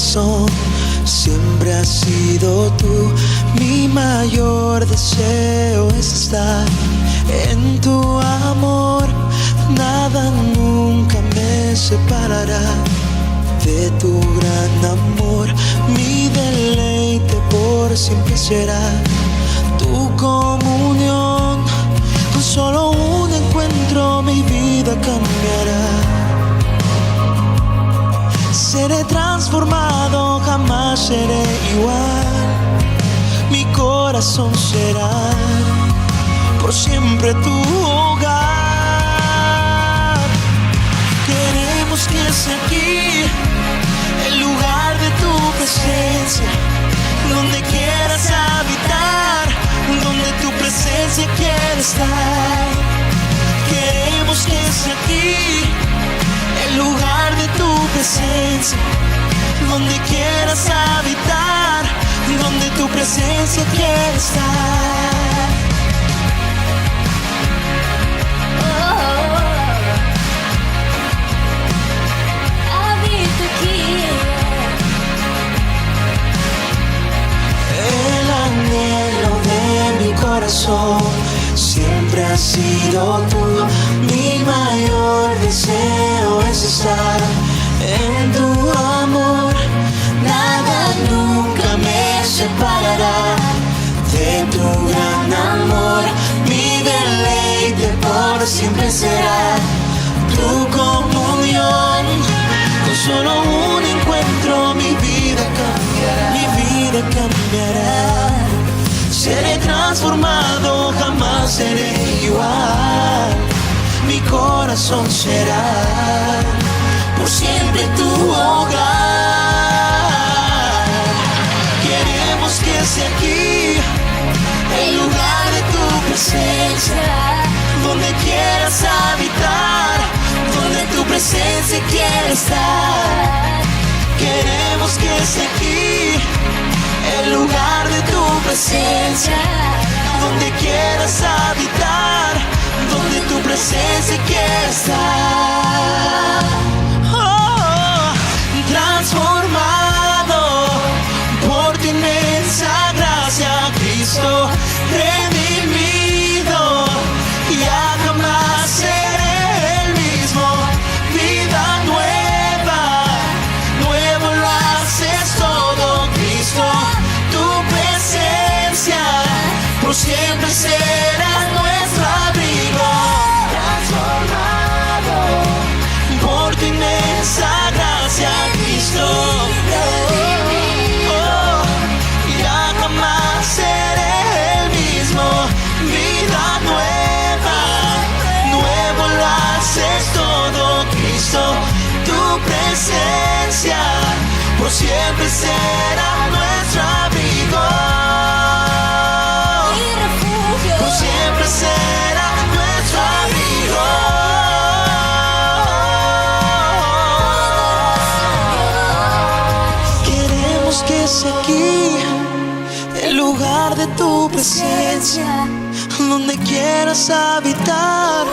corazón siempre has sido tú. Mi mayor deseo es estar en tu amor. Nada nunca me separará de tu gran amor. Mi deleite por siempre será tu comunión. Con solo un encuentro mi vida cambiará. Seré transformado, jamás seré igual. Mi corazón será por siempre tu hogar. Queremos que sea aquí el lugar de tu presencia, donde quieras habitar, donde tu presencia quiere estar. Queremos que sea aquí el lugar de tu presencia, donde quieras habitar, donde tu presencia quiere estar. Habita aquí. El anhelo de mi corazón siempre has sido tú. Mi mayor deseo es estar en tu amor. Nada nunca me separará de tu gran amor. Mi deleite por siempre será tu comunión. Con solo un encuentro mi vida cambiará. Mi vida cambiará. Seré transformado, jamás seré igual. Mi corazón será por siempre tu hogar. Queremos que sea aquí el lugar de tu presencia, donde quieras habitar, donde tu presencia quiere estar. Queremos que sea aquí el lugar de tu presencia, donde quieras habitar, donde tu presencia quiere estar. Oh, transformado por tu inmensa gracia, Cristo, redimido, ya jamás seré el mismo. Vida nueva, nuevo lo haces todo, Cristo. Tu presencia por siempre será nuestro abrigo. Transformado por tu inmensa gracia, Cristo. Oh, ya jamás seré el mismo. Vida nueva, nuevo lo haces todo, Cristo. Tu presencia por siempre será nuestro abrigo. Por siempre será nuestro abrigo. Queremos que sea aquí el lugar de tu presencia, donde quieras habitar,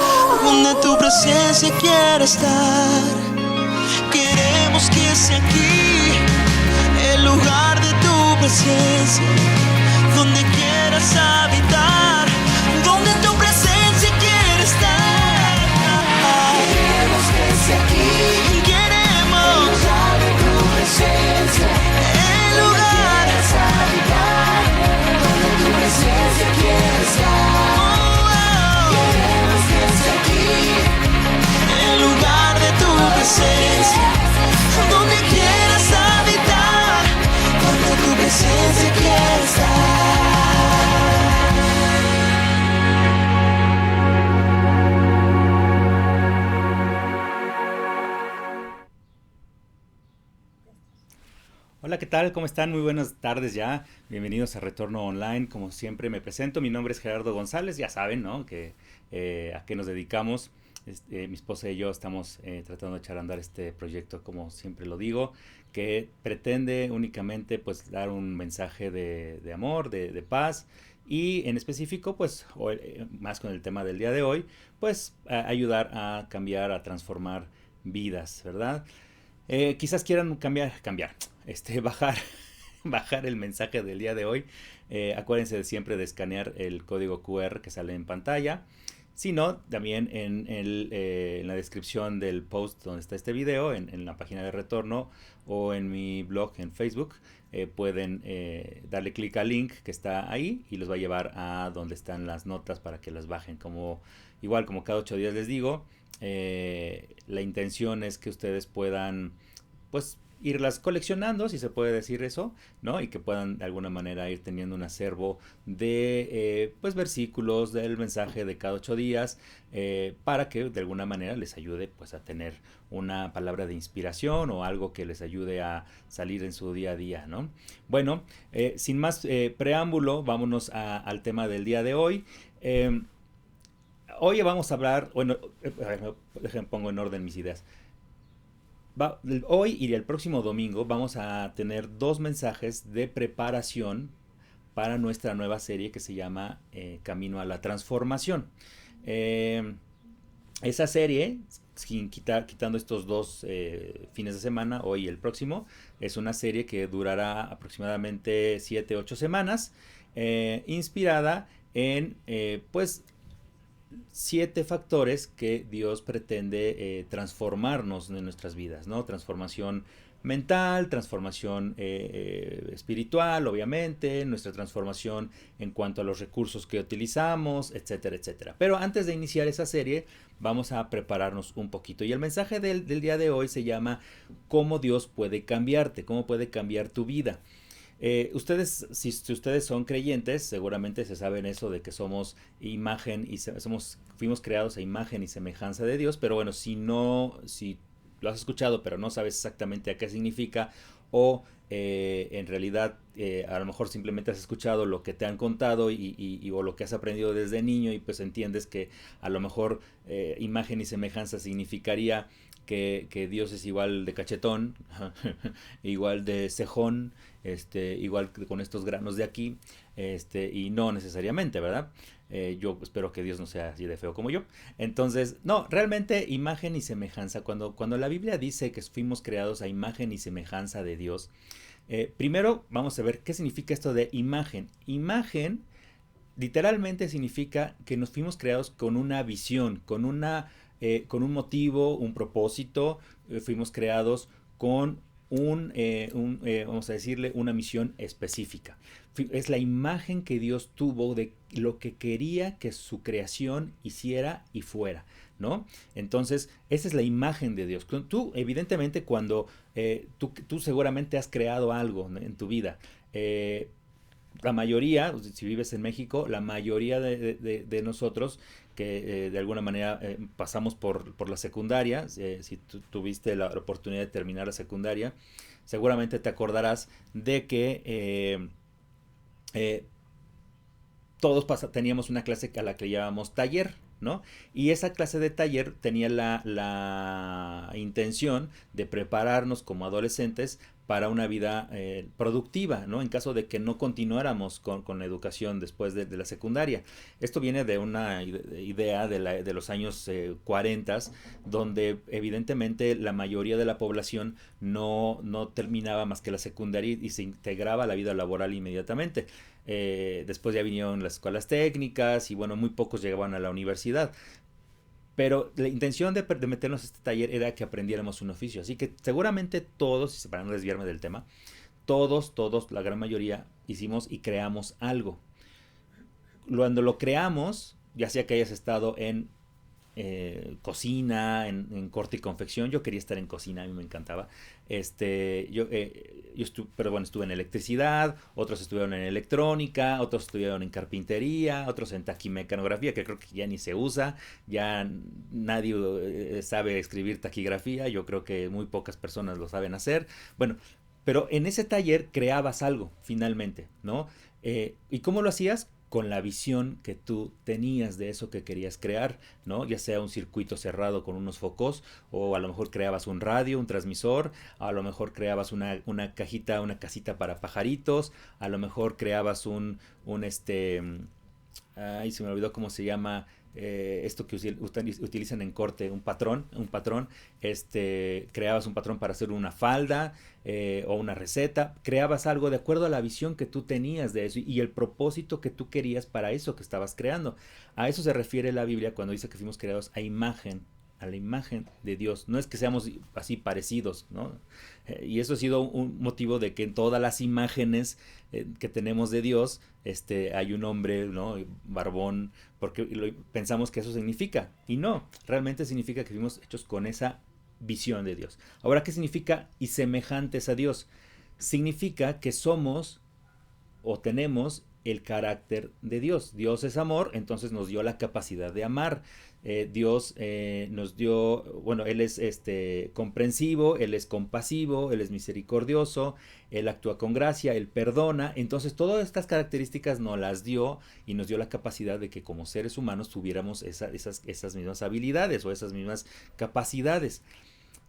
donde tu presencia quiere estar. Queremos que sea aquí el lugar de tu presencia, donde quieras habitar, donde tu presencia quiere estar. Queremos que sea aquí, queremos el lugar de tu presencia, el lugar que quieras habitar, donde tu presencia quiere estar. Queremos que sea aquí el lugar de tu presencia, donde quieras habitar, donde tu presencia quiere estar. Hola, ¿qué tal? ¿Cómo están? Muy buenas tardes ya. Bienvenidos a Retorno Online. Como siempre me presento, mi nombre es Gerardo González. Ya saben, ¿no? Que a qué nos dedicamos. Mi esposa y yo estamos tratando de echar a andar este proyecto, como siempre lo digo, que pretende únicamente pues dar un mensaje de amor, de paz, y en específico pues más con el tema del día de hoy, pues ayudar a cambiar, a transformar vidas, ¿verdad? Quizás quieran bajar, bajar el mensaje del día de hoy. Acuérdense de siempre de escanear el código QR que sale en pantalla. Si no, también en la descripción del post donde está este video, en la página de retorno o en mi blog en Facebook, pueden darle clic al link que está ahí y los va a llevar a donde están las notas para que las bajen. Igual como cada 8 días les digo, la intención es que ustedes puedan pues irlas coleccionando, si se puede decir eso, ¿no? Y que puedan de alguna manera ir teniendo un acervo de pues versículos del mensaje de cada 8 días, para que de alguna manera les ayude pues a tener una palabra de inspiración o algo que les ayude a salir en su día a día, ¿no? Bueno, sin más preámbulo, vámonos al tema del día de hoy. Hoy vamos a hablar, bueno, pongo en orden mis ideas. Hoy y el próximo domingo vamos a tener 2 mensajes de preparación para nuestra nueva serie que se llama Camino a la Transformación. Esa serie, quitando estos 2 fines de semana, hoy y el próximo, es una serie que durará aproximadamente 7-8 semanas, inspirada en pues 7 factores que Dios pretende transformarnos en nuestras vidas, ¿no? Transformación mental, transformación espiritual, obviamente, nuestra transformación en cuanto a los recursos que utilizamos, etcétera, etcétera. Pero antes de iniciar esa serie, vamos a prepararnos un poquito. Y el mensaje del día de hoy se llama ¿Cómo Dios puede cambiarte? ¿Cómo puede cambiar tu vida? Ustedes, si ustedes son creyentes, seguramente se saben eso de que somos imagen y fuimos creados a imagen y semejanza de Dios, pero bueno, si lo has escuchado pero no sabes exactamente a qué significa o en realidad a lo mejor simplemente has escuchado lo que te han contado o lo que has aprendido desde niño y pues entiendes que a lo mejor imagen y semejanza significaría que Dios es igual de cachetón, igual de cejón, igual con estos granos de aquí, y no necesariamente, ¿verdad? Yo espero que Dios no sea así de feo como yo. Entonces, no, realmente imagen y semejanza. Cuando la Biblia dice que fuimos creados a imagen y semejanza de Dios, primero vamos a ver qué significa esto de imagen. Imagen literalmente significa que nos fuimos creados con una visión, con un motivo, un propósito. Fuimos creados con vamos a decirle, una misión específica. Es la imagen que Dios tuvo de lo que quería que su creación hiciera y fuera, ¿no? Entonces, esa es la imagen de Dios. Tú, evidentemente, cuando tú seguramente has creado algo, ¿no?, en tu vida. La mayoría, si vives en México, la mayoría de nosotros que de alguna manera pasamos por la secundaria, si tú tuviste la oportunidad de terminar la secundaria, seguramente te acordarás de que todos teníamos una clase a la que llamábamos taller, ¿no? Y esa clase de taller tenía la intención de prepararnos como adolescentes para una vida productiva, ¿no? En caso de que no continuáramos con la educación después de la secundaria. Esto viene de una idea de los años 40, donde evidentemente la mayoría de la población no terminaba más que la secundaria y se integraba a la vida laboral inmediatamente. Después ya vinieron las escuelas técnicas y bueno, muy pocos llegaban a la universidad. Pero la intención de meternos a este taller era que aprendiéramos un oficio. Así que seguramente todos, para no desviarme del tema, todos, la gran mayoría, hicimos y creamos algo. Cuando lo creamos, ya sea que hayas estado en cocina, en corte y confección. Yo quería estar en cocina, a mí me encantaba. Pero bueno, estuve en electricidad, otros estuvieron en electrónica, otros estuvieron en carpintería, otros en taquimecanografía, que creo que ya ni se usa, ya nadie sabe escribir taquigrafía, yo creo que muy pocas personas lo saben hacer. Bueno, pero en ese taller creabas algo, finalmente, ¿no? ¿Y cómo lo hacías? Con la visión que tú tenías de eso que querías crear, ¿no? Ya sea un circuito cerrado con unos focos, o a lo mejor creabas un radio, un transmisor, a lo mejor creabas una casita para pajaritos, a lo mejor creabas ay, se me olvidó cómo se llama, esto que utilizan en corte, un patrón, creabas un patrón para hacer una falda o una receta, creabas algo de acuerdo a la visión que tú tenías de eso y el propósito que tú querías para eso que estabas creando. A eso se refiere la Biblia cuando dice que fuimos creados a la imagen de Dios. No es que seamos así parecidos, ¿no? Y eso ha sido un motivo de que en todas las imágenes que tenemos de Dios, hay un hombre, ¿no? Barbón, porque pensamos que eso significa. Y no, realmente significa que fuimos hechos con esa visión de Dios. Ahora, ¿qué significa y semejantes a Dios? Significa que somos o tenemos el carácter de Dios. Dios es amor, entonces nos dio la capacidad de amar. Dios nos dio, bueno, Él es comprensivo, Él es compasivo, Él es misericordioso, Él actúa con gracia, Él perdona. Entonces todas estas características nos las dio y nos dio la capacidad de que como seres humanos tuviéramos esas mismas habilidades o esas mismas capacidades.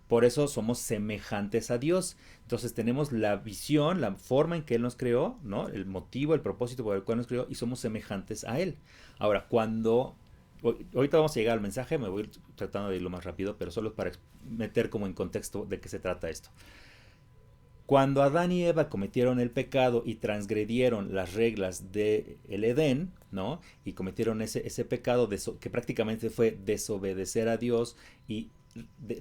Por eso somos semejantes a Dios. Entonces tenemos la visión, la forma en que Él nos creó, ¿no? El motivo, el propósito por el cual nos creó y somos semejantes a Él. Ahora, ahorita vamos a llegar al mensaje, me voy tratando de ir lo más rápido, pero solo para meter como en contexto de qué se trata esto. Cuando Adán y Eva cometieron el pecado y transgredieron las reglas del Edén, ¿no? Y cometieron ese pecado que prácticamente fue desobedecer a Dios y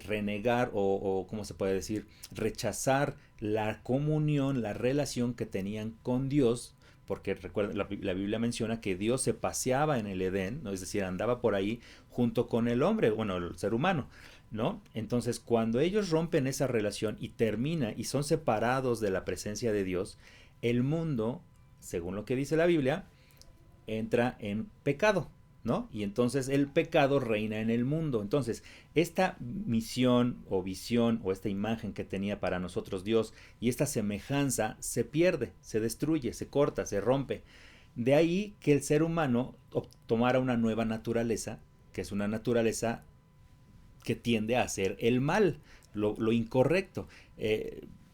renegar o ¿cómo se puede decir? Rechazar la comunión, la relación que tenían con Dios, porque recuerden, la Biblia menciona que Dios se paseaba en el Edén, ¿no? Es decir, andaba por ahí junto con el hombre, bueno, el ser humano, ¿no? Entonces, cuando ellos rompen esa relación y termina y son separados de la presencia de Dios, el mundo, según lo que dice la Biblia, entra en pecado, ¿no? Y entonces el pecado reina en el mundo. Entonces, esta misión o visión o esta imagen que tenía para nosotros Dios y esta semejanza se pierde, se destruye, se corta, se rompe. De ahí que el ser humano tomara una nueva naturaleza, que es una naturaleza que tiende a hacer el mal, lo incorrecto.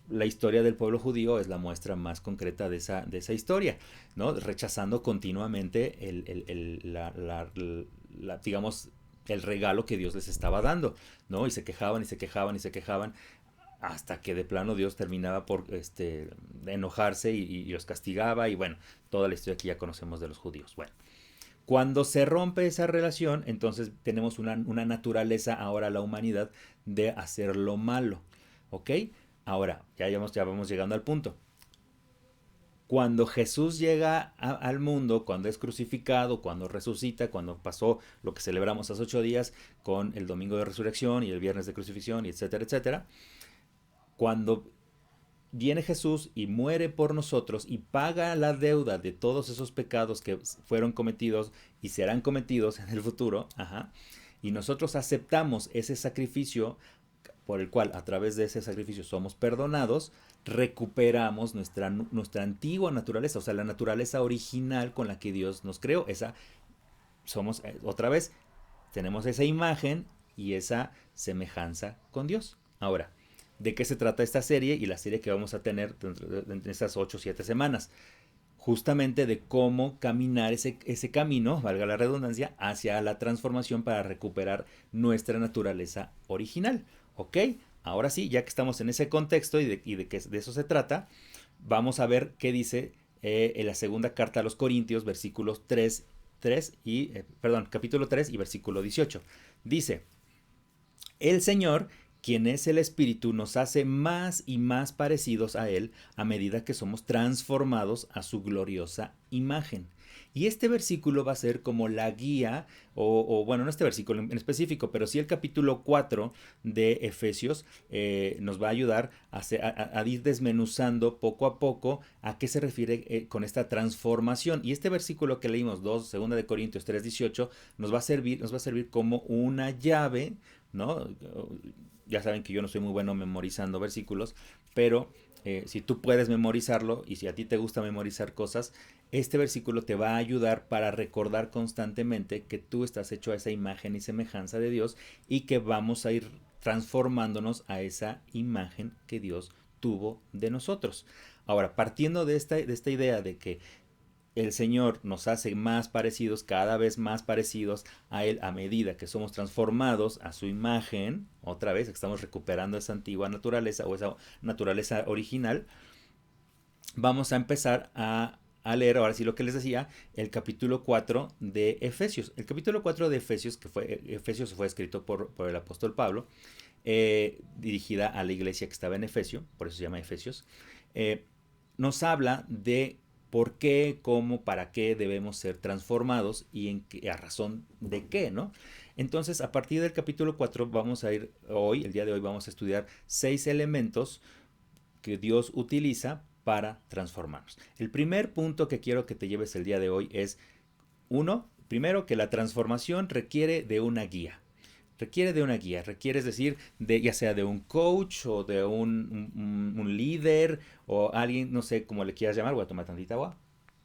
La historia del pueblo judío es la muestra más concreta de esa historia, ¿no? Rechazando continuamente digamos, el regalo que Dios les estaba dando, ¿no? Y se quejaban y se quejaban y se quejaban hasta que de plano Dios terminaba por enojarse y los castigaba y bueno, toda la historia que ya conocemos de los judíos. Bueno, cuando se rompe esa relación, entonces tenemos una naturaleza ahora la humanidad de hacer lo malo, ¿ok? Ahora, ya vamos llegando al punto. Cuando Jesús llega al mundo, cuando es crucificado, cuando resucita, cuando pasó lo que celebramos hace 8 días con el domingo de resurrección y el viernes de crucifixión, y etcétera, etcétera, cuando viene Jesús y muere por nosotros y paga la deuda de todos esos pecados que fueron cometidos y serán cometidos en el futuro, y nosotros aceptamos ese sacrificio por el cual a través de ese sacrificio somos perdonados, recuperamos nuestra antigua naturaleza, o sea, la naturaleza original con la que Dios nos creó. Somos, otra vez, tenemos esa imagen y esa semejanza con Dios. Ahora, ¿de qué se trata esta serie y la serie que vamos a tener en estas 8 o 7 semanas? Justamente de cómo caminar ese camino, valga la redundancia, hacia la transformación para recuperar nuestra naturaleza original. ¿Ok? Ahora sí, ya que estamos en ese contexto y de que de eso se trata, vamos a ver qué dice en la segunda carta a los Corintios, capítulo 3 y versículo 18. Dice, el Señor, quien es el Espíritu, nos hace más y más parecidos a Él a medida que somos transformados a su gloriosa imagen. Y este versículo va a ser como la guía, bueno, no este versículo en específico, pero sí el capítulo 4 de Efesios nos va a ayudar a ir desmenuzando poco a poco a qué se refiere con esta transformación. Y este versículo que leímos, 2 de Corintios 3:18, nos va a servir como una llave, ¿no? Ya saben que yo no soy muy bueno memorizando versículos, pero si tú puedes memorizarlo y si a ti te gusta memorizar cosas, este versículo te va a ayudar para recordar constantemente que tú estás hecho a esa imagen y semejanza de Dios y que vamos a ir transformándonos a esa imagen que Dios tuvo de nosotros. Ahora, partiendo de esta idea de que el Señor nos hace más parecidos, cada vez más parecidos a Él a medida que somos transformados a su imagen, otra vez estamos recuperando esa antigua naturaleza o esa naturaleza original, vamos a empezar a leer, ahora sí lo que les decía, el capítulo 4 de Efesios. El capítulo 4 de Efesios, Efesios fue escrito por el apóstol Pablo, dirigida a la iglesia que estaba en Efesio, por eso se llama Efesios, nos habla de por qué, cómo, para qué debemos ser transformados y a razón de qué, ¿no? Entonces, a partir del capítulo 4 vamos a ir el día de hoy vamos a estudiar 6 elementos que Dios utiliza para transformarnos. El primer punto que quiero que te lleves el día de hoy es, primero, que la transformación requiere de una guía. Requiere, es decir, ya sea de un coach o de un líder o alguien, no sé cómo le quieras llamar, voy a tomar tantita agua,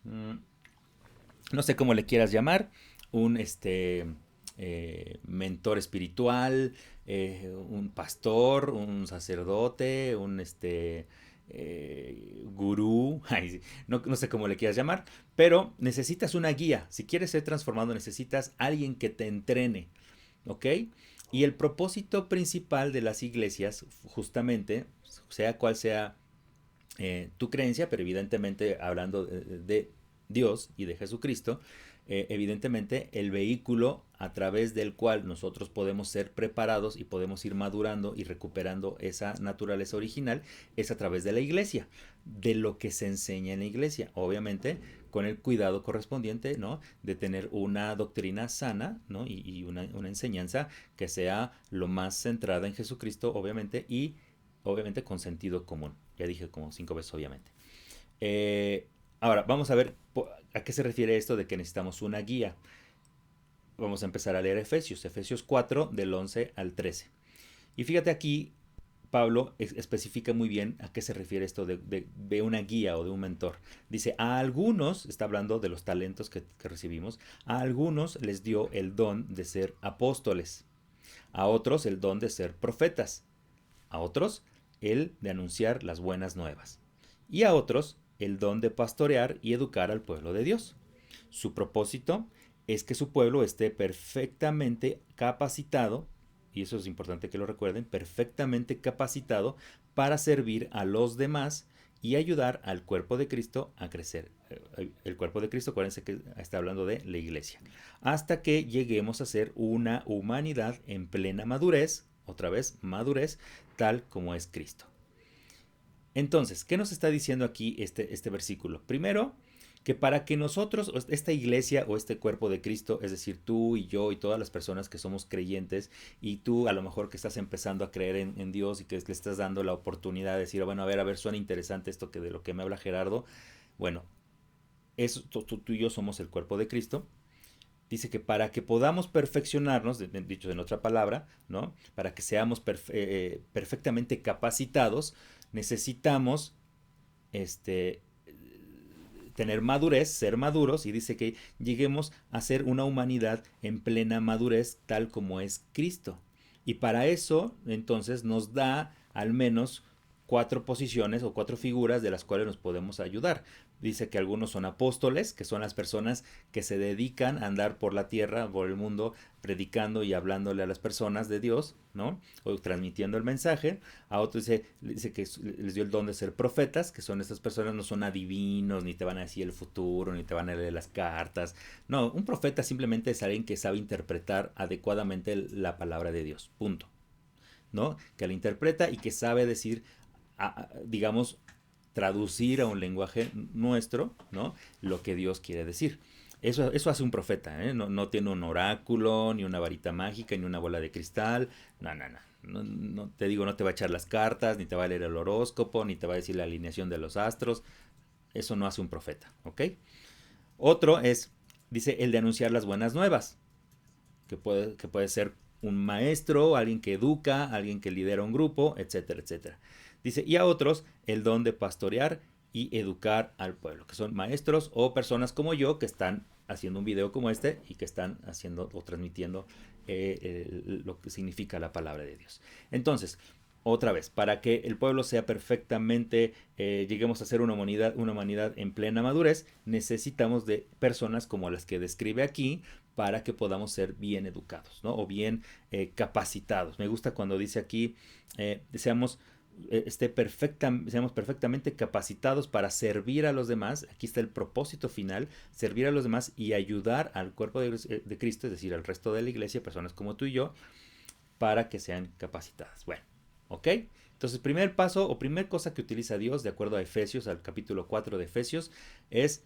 no sé cómo le quieras llamar, un mentor espiritual, un pastor, un sacerdote, un gurú, no sé cómo le quieras llamar, pero necesitas una guía. Si quieres ser transformado, necesitas alguien que te entrene, ¿ok? Y el propósito principal de las iglesias, justamente, sea cual sea tu creencia, pero evidentemente hablando de Dios y de Jesucristo, evidentemente el vehículo a través del cual nosotros podemos ser preparados y podemos ir madurando y recuperando esa naturaleza original es a través de la iglesia, de lo que se enseña en la iglesia, obviamente con el cuidado correspondiente, ¿no? De tener una doctrina sana, ¿no? Y una enseñanza que sea lo más centrada en Jesucristo, obviamente, y obviamente con sentido común. Ya dije como 5 veces, obviamente. Ahora, vamos a ver a qué se refiere esto de que necesitamos una guía. Vamos a empezar a leer Efesios 4, del 11 al 13. Y fíjate aquí, Pablo especifica muy bien a qué se refiere esto de una guía o de un mentor. Dice, a algunos, está hablando de los talentos que recibimos, a algunos les dio el don de ser apóstoles, a otros el don de ser profetas, a otros el de anunciar las buenas nuevas, y a otros el don de pastorear y educar al pueblo de Dios. Su propósito es que su pueblo esté perfectamente capacitado, y eso es importante que lo recuerden, perfectamente capacitado para servir a los demás y ayudar al cuerpo de Cristo a crecer. El cuerpo de Cristo, acuérdense que está hablando de la iglesia, hasta que lleguemos a ser una humanidad en plena madurez, otra vez madurez, tal como es Cristo. Entonces, ¿qué nos está diciendo aquí este versículo? Primero, que para que nosotros, esta iglesia o este cuerpo de Cristo, es decir, tú y yo y todas las personas que somos creyentes, y tú a lo mejor que estás empezando a creer en Dios y que le estás dando la oportunidad de decir, bueno, a ver, suena interesante esto de lo que me habla Gerardo. Bueno, tú y yo somos el cuerpo de Cristo. Dice que para que podamos perfeccionarnos, dicho en otra palabra, ¿no? Para que seamos perfectamente capacitados, necesitamos tener madurez, ser maduros, y dice que lleguemos a ser una humanidad en plena madurez tal como es Cristo. Y para eso, entonces, nos da al menos 4 posiciones o 4 figuras de las cuales nos podemos ayudar. Dice que algunos son apóstoles, que son las personas que se dedican a andar por la tierra, por el mundo, predicando y hablándole a las personas de Dios, ¿no? O transmitiendo el mensaje. A otros dice que les dio el don de ser profetas, que son estas personas, no son adivinos, ni te van a decir el futuro, ni te van a leer las cartas. No, un profeta simplemente es alguien que sabe interpretar adecuadamente la palabra de Dios, punto, ¿no? Que la interpreta y que sabe decir, digamos, traducir a un lenguaje nuestro, ¿no? Lo que Dios quiere decir. Eso hace un profeta, ¿eh? No tiene un oráculo, ni una varita mágica, ni una bola de cristal. No, te digo, no te va a echar las cartas, ni te va a leer el horóscopo, ni te va a decir la alineación de los astros. Eso no hace un profeta, ¿ok? Otro dice, el de anunciar las buenas nuevas, que puede ser un maestro, alguien que educa, alguien que lidera un grupo, etcétera, etcétera. Dice, y a otros el don de pastorear y educar al pueblo, que son maestros o personas como yo que están haciendo un video como este y que están haciendo o transmitiendo lo que significa la palabra de Dios. Entonces, otra vez, para que el pueblo sea perfectamente, lleguemos a ser una humanidad en plena madurez, necesitamos de personas como las que describe aquí para que podamos ser bien educados, ¿no? O bien capacitados. Me gusta cuando dice aquí, seamos seamos perfectamente capacitados para servir a los demás. Aquí está el propósito final, servir a los demás y ayudar al cuerpo de Cristo, es decir, al resto de la iglesia, personas como tú y yo, para que sean capacitadas. Bueno, ¿ok? Entonces, primer paso o primer cosa que utiliza Dios, de acuerdo a Efesios, al capítulo 4 de Efesios, es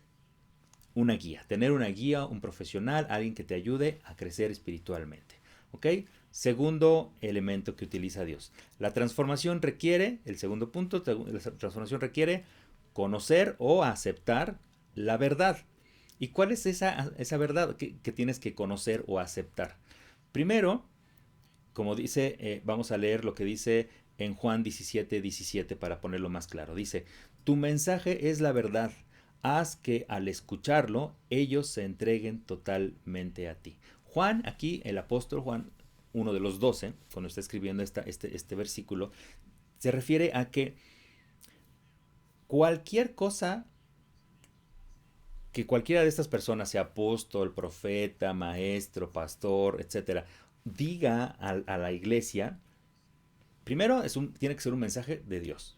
una guía. Tener una guía, un profesional, alguien que te ayude a crecer espiritualmente. ¿Ok? Segundo elemento que utiliza Dios. La transformación requiere, el segundo punto, la transformación requiere conocer o aceptar la verdad. ¿Y cuál es esa verdad que tienes que conocer o aceptar? Primero, como dice, vamos a leer lo que dice en Juan 17:17 para ponerlo más claro. Dice, tu mensaje es la verdad. Haz que al escucharlo ellos se entreguen totalmente a ti. Juan, aquí el apóstol Juan, uno de los 12, cuando está escribiendo este versículo, se refiere a que cualquier cosa que cualquiera de estas personas, sea apóstol, profeta, maestro, pastor, etcétera, diga a la iglesia, primero tiene que ser un mensaje de Dios.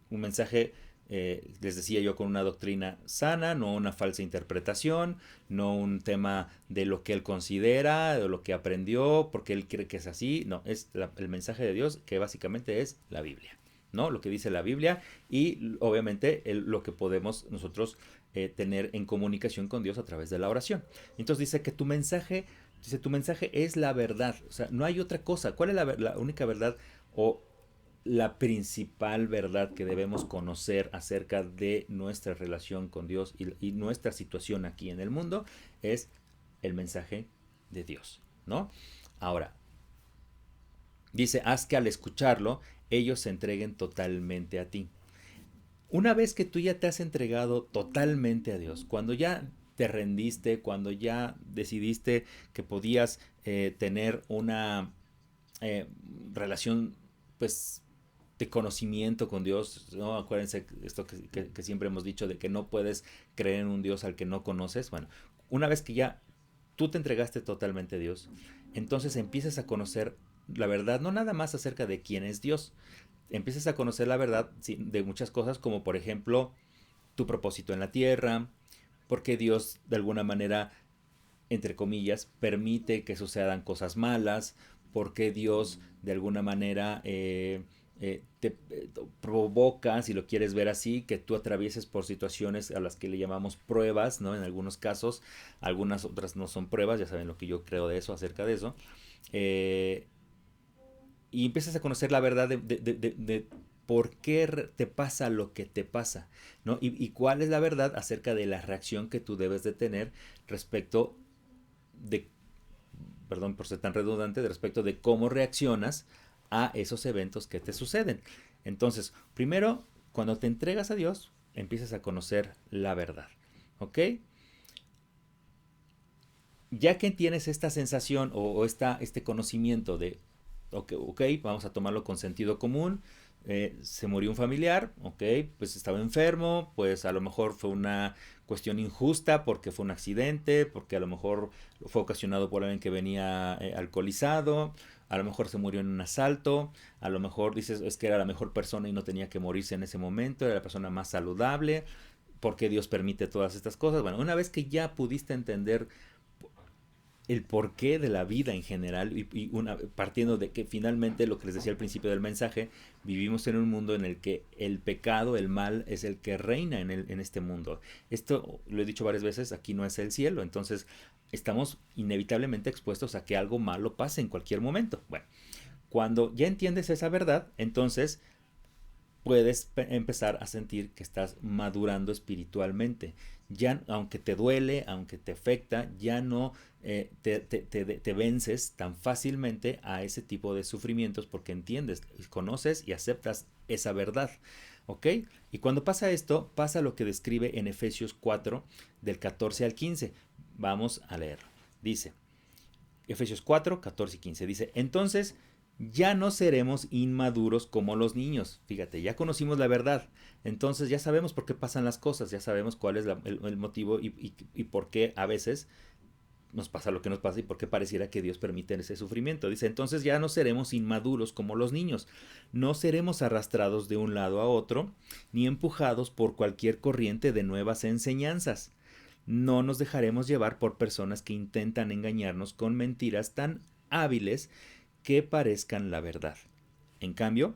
Un mensaje, les decía yo, con una doctrina sana, no una falsa interpretación, no un tema de lo que él considera, de lo que aprendió, porque él cree que es así. No, es el mensaje de Dios, que básicamente es la Biblia, ¿no? Lo que dice la Biblia y obviamente lo que podemos nosotros tener en comunicación con Dios a través de la oración. Entonces dice que tu mensaje es la verdad. O sea, no hay otra cosa. ¿Cuál es la única verdad o la principal verdad que debemos conocer acerca de nuestra relación con Dios y nuestra situación aquí en el mundo? Es el mensaje de Dios, ¿no? Ahora, dice, haz que al escucharlo ellos se entreguen totalmente a ti. Una vez que tú ya te has entregado totalmente a Dios, cuando ya te rendiste, cuando ya decidiste que podías tener una relación, pues, de conocimiento con Dios, ¿no? Acuérdense esto que siempre hemos dicho de que no puedes creer en un Dios al que no conoces. Bueno, una vez que ya tú te entregaste totalmente a Dios, entonces empiezas a conocer la verdad, no nada más acerca de quién es Dios, empiezas a conocer la verdad, sí, de muchas cosas, como por ejemplo tu propósito en la tierra, porque Dios de alguna manera, entre comillas, permite que sucedan cosas malas, porque Dios de alguna manera te provoca, si lo quieres ver así, que tú atravieses por situaciones a las que le llamamos pruebas, ¿no? En algunos casos, algunas otras no son pruebas, ya saben lo que yo creo de eso, acerca de eso. Y empiezas a conocer la verdad de por qué te pasa lo que te pasa, ¿no? Y cuál es la verdad acerca de la reacción que tú debes de tener respecto de, perdón por ser tan redundante, de respecto de cómo reaccionas a esos eventos que te suceden. Entonces, primero, cuando te entregas a Dios, empiezas a conocer la verdad, ¿ok? Ya que tienes esta sensación o este conocimiento de, ok, vamos a tomarlo con sentido común, se murió un familiar, ok, pues estaba enfermo, pues a lo mejor fue una cuestión injusta porque fue un accidente, porque a lo mejor fue ocasionado por alguien que venía alcoholizado, a lo mejor se murió en un asalto, a lo mejor dices es que era la mejor persona y no tenía que morirse en ese momento, era la persona más saludable, porque Dios permite todas estas cosas. Bueno, una vez que ya pudiste entender el porqué de la vida en general partiendo de que finalmente lo que les decía al principio del mensaje, vivimos en un mundo en el que el pecado, el mal es el que reina en este mundo. Esto lo he dicho varias veces, aquí no es el cielo, entonces estamos inevitablemente expuestos a que algo malo pase en cualquier momento. Bueno, cuando ya entiendes esa verdad, entonces puedes empezar a sentir que estás madurando espiritualmente. Ya, aunque te duele, aunque te afecta, ya no te vences tan fácilmente a ese tipo de sufrimientos porque entiendes, conoces y aceptas esa verdad. ¿Ok? Y cuando pasa esto, pasa lo que describe en Efesios 4, del 14 al 15. Vamos a leerlo. Dice, Efesios 4, 14 y 15. Dice, entonces, ya no seremos inmaduros como los niños. Fíjate, ya conocimos la verdad. Entonces ya sabemos por qué pasan las cosas, ya sabemos cuál es el motivo y por qué a veces nos pasa lo que nos pasa y por qué pareciera que Dios permite ese sufrimiento. Dice, entonces ya no seremos inmaduros como los niños, no seremos arrastrados de un lado a otro, ni empujados por cualquier corriente de nuevas enseñanzas. No nos dejaremos llevar por personas que intentan engañarnos con mentiras tan hábiles que parezcan la verdad. En cambio,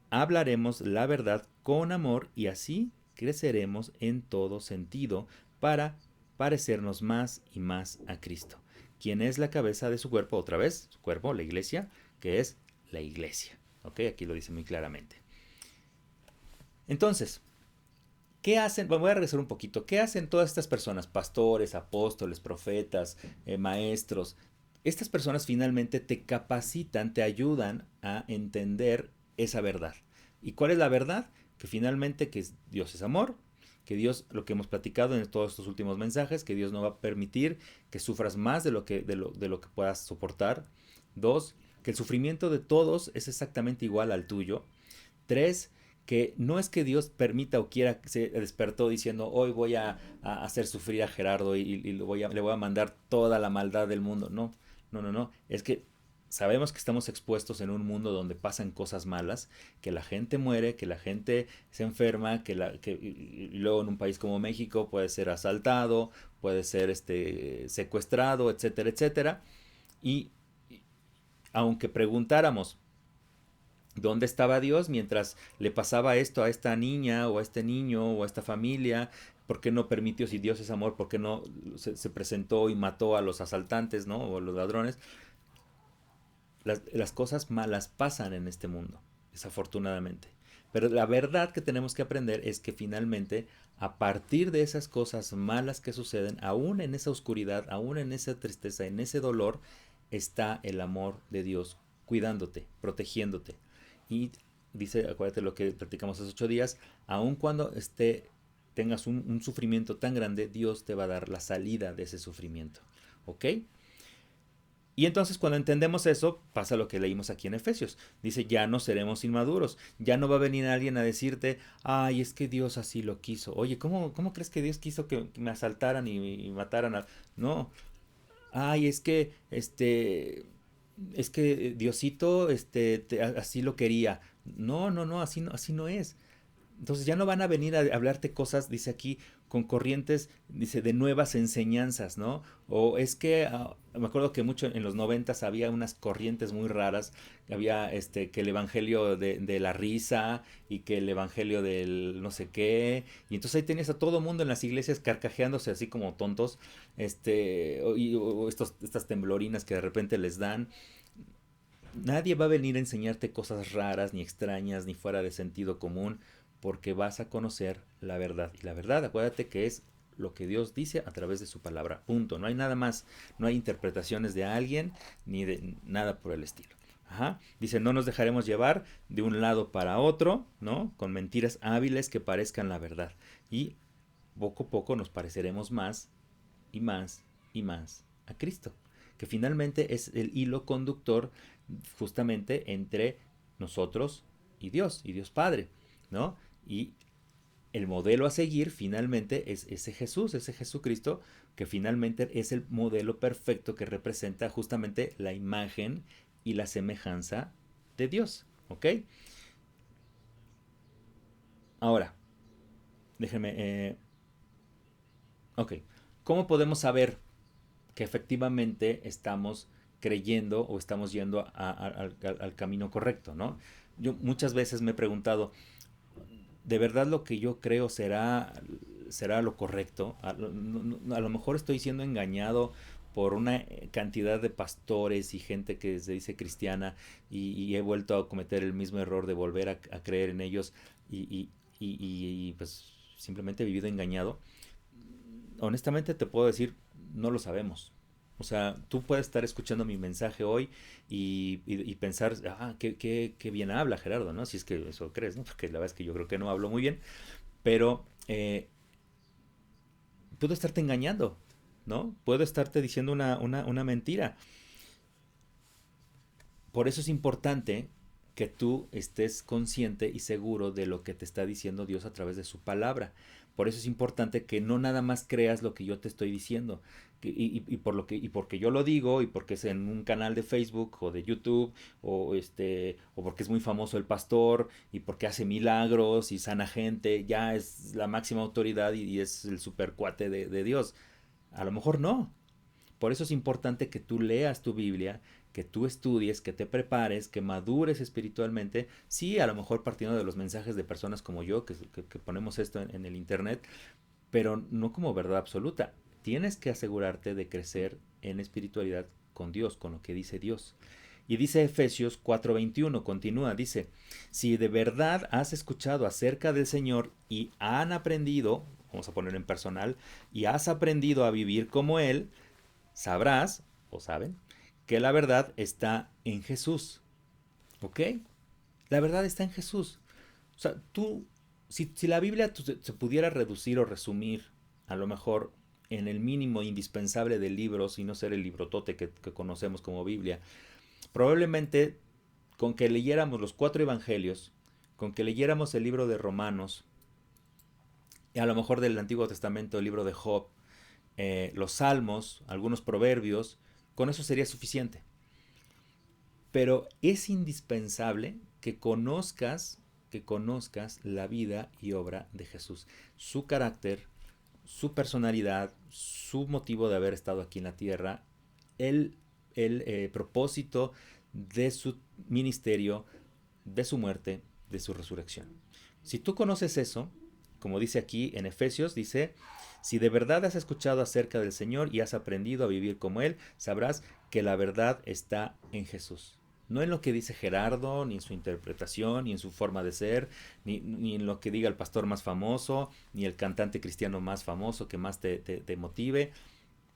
hablaremos la verdad con amor y así creceremos en todo sentido para parecernos más y más a Cristo, quien es la cabeza de su cuerpo, otra vez, su cuerpo, la iglesia, que es la iglesia. ¿Ok? Aquí lo dice muy claramente. Entonces, ¿qué hacen? Bueno, voy a regresar un poquito. ¿Qué hacen todas estas personas? Pastores, apóstoles, profetas, maestros. Estas personas finalmente te capacitan, te ayudan a entender esa verdad. ¿Y cuál es la verdad? Que finalmente que Dios es amor, que Dios, lo que hemos platicado en todos estos últimos mensajes, que Dios no va a permitir que sufras más de lo que puedas soportar. 2, que el sufrimiento de todos es exactamente igual al tuyo. 3, que no es que Dios permita o quiera, se despertó diciendo hoy voy a hacer sufrir a Gerardo y le voy a mandar toda la maldad del mundo. No, no, no, no. Es que sabemos que estamos expuestos en un mundo donde pasan cosas malas, que la gente muere, que la gente se enferma, y luego en un país como México puede ser asaltado, puede ser secuestrado, etcétera, etcétera. Y aunque preguntáramos ¿dónde estaba Dios mientras le pasaba esto a esta niña o a este niño o a esta familia? ¿Por qué no permitió, si Dios es amor, por qué no se presentó y mató a los asaltantes, ¿no? O a los ladrones? Las cosas malas pasan en este mundo, desafortunadamente. Pero la verdad que tenemos que aprender es que finalmente, a partir de esas cosas malas que suceden, aún en esa oscuridad, aún en esa tristeza, en ese dolor, está el amor de Dios cuidándote, protegiéndote. Y dice, acuérdate lo que platicamos hace 8 días, aun cuando tengas un sufrimiento tan grande, Dios te va a dar la salida de ese sufrimiento. ¿Ok? Y entonces cuando entendemos eso, pasa lo que leímos aquí en Efesios. Dice, ya no seremos inmaduros. Ya no va a venir alguien a decirte, ay, es que Dios así lo quiso. Oye, ¿cómo crees que Dios quiso que me asaltaran y mataran a...? No. Ay, es que Diosito así lo quería. No, no, no, así no es. Entonces ya no van a venir a hablarte cosas, dice aquí, con corrientes, dice, de nuevas enseñanzas, ¿no? O es que, me acuerdo que mucho en los 90s había unas corrientes muy raras, había que el evangelio de la risa y que el evangelio del no sé qué, y entonces ahí tenías a todo mundo en las iglesias carcajeándose así como tontos, o estas temblorinas que de repente les dan. Nadie va a venir a enseñarte cosas raras, ni extrañas, ni fuera de sentido común, porque vas a conocer la verdad. Y la verdad, acuérdate que es lo que Dios dice a través de su palabra. Punto. No hay nada más. No hay interpretaciones de alguien, ni de nada por el estilo. Ajá. Dice, no nos dejaremos llevar de un lado para otro, ¿no? Con mentiras hábiles que parezcan la verdad. Y poco a poco nos pareceremos más y más y más a Cristo, que finalmente es el hilo conductor justamente entre nosotros y Dios Padre, ¿no? Y el modelo a seguir finalmente es ese Jesús, ese Jesucristo, que finalmente es el modelo perfecto que representa justamente la imagen y la semejanza de Dios, ¿ok? Ahora, déjenme, ok, ¿cómo podemos saber que efectivamente estamos creyendo o estamos yendo al camino correcto, ¿no? Yo muchas veces me he preguntado, ¿de verdad lo que yo creo será lo correcto? A lo mejor estoy siendo engañado por una cantidad de pastores y gente que se dice cristiana y he vuelto a cometer el mismo error de volver a creer en ellos y pues simplemente he vivido engañado. Honestamente te puedo decir, no lo sabemos. O sea, tú puedes estar escuchando mi mensaje hoy y pensar, qué bien habla Gerardo, ¿no? Si es que eso crees, ¿no? Porque la verdad es que yo creo que no hablo muy bien, pero puedo estarte engañando, ¿no? Puedo estarte diciendo una mentira. por eso es importante que tú estés consciente y seguro de lo que te está diciendo Dios a través de su palabra. Por eso es importante que no nada más creas lo que yo te estoy diciendo. Y porque yo lo digo, y porque es en un canal de Facebook o de YouTube, o porque es muy famoso el pastor, y porque hace milagros y sana gente, ya es la máxima autoridad y es el super cuate de Dios. A lo mejor no. Por eso es importante que tú leas tu Biblia, que tú estudies, que te prepares, que madures espiritualmente. Sí, a lo mejor partiendo de los mensajes de personas como yo, que ponemos esto en el internet, pero no como verdad absoluta. Tienes que asegurarte de crecer en espiritualidad con Dios, con lo que dice Dios. Y dice Efesios 4:21, continúa, dice, si de verdad has escuchado acerca del Señor y han aprendido, vamos a poner en personal, y has aprendido a vivir como Él, sabrás, o saben, que la verdad está en Jesús. ¿Ok? La verdad está en Jesús. O sea, tú, si la Biblia se pudiera reducir o resumir, a lo mejor en el mínimo indispensable de libros, y no ser el librotote que conocemos como Biblia, probablemente con que leyéramos los 4 evangelios, con que leyéramos el libro de Romanos, y a lo mejor del Antiguo Testamento el libro de Job, los salmos, algunos proverbios, con eso sería suficiente. Pero es indispensable que conozcas la vida y obra de Jesús, su carácter, su personalidad, su motivo de haber estado aquí en la tierra, el propósito de su ministerio, de su muerte, de su resurrección. Si tú conoces eso, como dice aquí en Efesios, dice, si de verdad has escuchado acerca del Señor y has aprendido a vivir como Él, sabrás que la verdad está en Jesús. No en lo que dice Gerardo, ni en su interpretación, ni en su forma de ser, ni en lo que diga el pastor más famoso, ni el cantante cristiano más famoso que más te motive.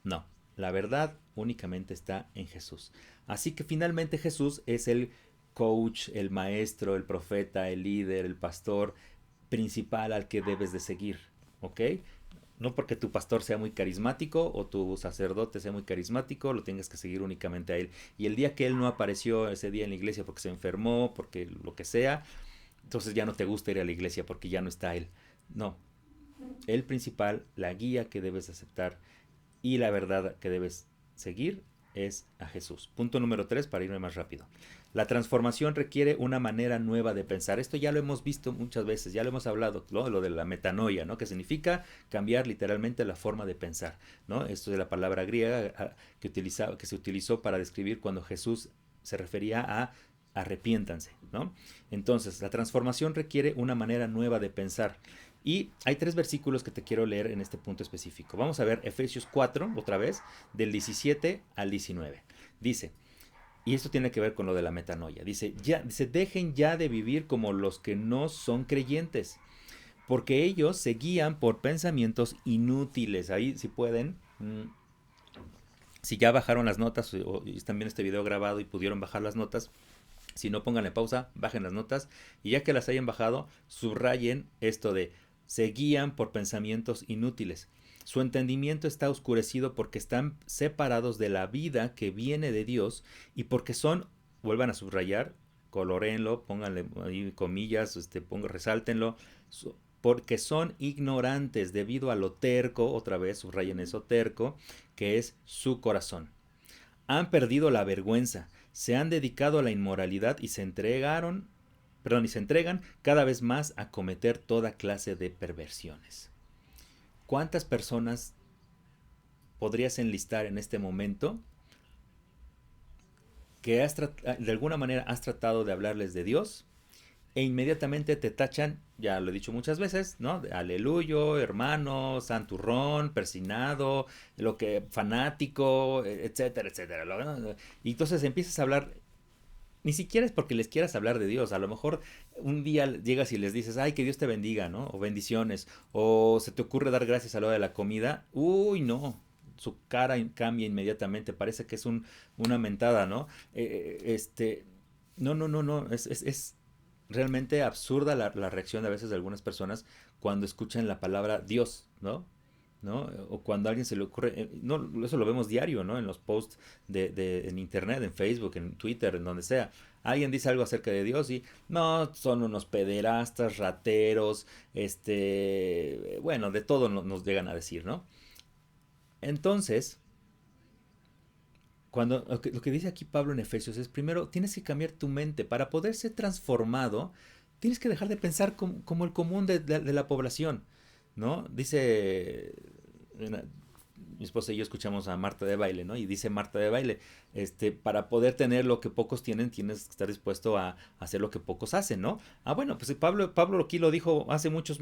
No, la verdad únicamente está en Jesús. Así que finalmente Jesús es el coach, el maestro, el profeta, el líder, el pastor principal al que debes de seguir, ¿ok? No porque tu pastor sea muy carismático o tu sacerdote sea muy carismático, lo tengas que seguir únicamente a él. Y el día que él no apareció ese día en la iglesia porque se enfermó, porque lo que sea, entonces ya no te gusta ir a la iglesia porque ya no está él. No, el principal, la guía que debes aceptar y la verdad que debes seguir es a Jesús. Punto número 3 para irme más rápido. La transformación requiere una manera nueva de pensar. Esto ya lo hemos visto muchas veces, ya lo hemos hablado, ¿no? Lo de la metanoia, ¿no? Que significa cambiar literalmente la forma de pensar, ¿no? Esto de la palabra griega que se utilizó para describir cuando Jesús se refería a arrepiéntanse, ¿no? Entonces, la transformación requiere una manera nueva de pensar. Y hay 3 versículos que te quiero leer en este punto específico. Vamos a ver Efesios 4, otra vez, del 17 al 19. Dice, y esto tiene que ver con lo de la metanoia. Dice, dejen ya de vivir como los que no son creyentes, porque ellos se guían por pensamientos inútiles. Ahí, si pueden, si ya bajaron las notas o están viendo este video grabado y pudieron bajar las notas, si no, pónganle pausa, bajen las notas y ya que las hayan bajado, subrayen esto de se guían por pensamientos inútiles. Su entendimiento está oscurecido porque están separados de la vida que viene de Dios y porque son, vuelvan a subrayar, coloréenlo, pónganle ahí comillas, resáltenlo, porque son ignorantes debido a lo terco, otra vez subrayen eso terco, que es su corazón. Han perdido la vergüenza, se han dedicado a la inmoralidad y se entregan cada vez más a cometer toda clase de perversiones. ¿Cuántas personas podrías enlistar en este momento que de alguna manera has tratado de hablarles de Dios e inmediatamente te tachan, ya lo he dicho muchas veces, ¿no? Aleluyo, hermano, santurrón, persinado, fanático, etcétera, etcétera. Y entonces empiezas a hablar, ni siquiera es porque les quieras hablar de Dios, a lo mejor un día llegas y les dices, ay, que Dios te bendiga, ¿no? O bendiciones, o se te ocurre dar gracias a la hora de la comida, uy, no, su cara cambia inmediatamente, parece que es una mentada, ¿no? No, es realmente absurda la reacción a veces de algunas personas cuando escuchan la palabra Dios, ¿no? ¿no? O cuando a alguien se le ocurre, no, eso lo vemos diario, ¿no? En los posts en internet, en Facebook, en Twitter, en donde sea. Alguien dice algo acerca de Dios y no, son unos pederastas, rateros, bueno, de todo nos llegan a decir, ¿no? Entonces, cuando lo que dice aquí Pablo en Efesios es, primero, tienes que cambiar tu mente. Para poder ser transformado, tienes que dejar de pensar como el común de la población, ¿no? Dice, mi esposa y yo escuchamos a Marta de Baile, ¿no? Y dice Marta de Baile, para poder tener lo que pocos tienen, tienes que estar dispuesto a hacer lo que pocos hacen, ¿no? Ah, bueno, pues Pablo aquí lo dijo hace muchos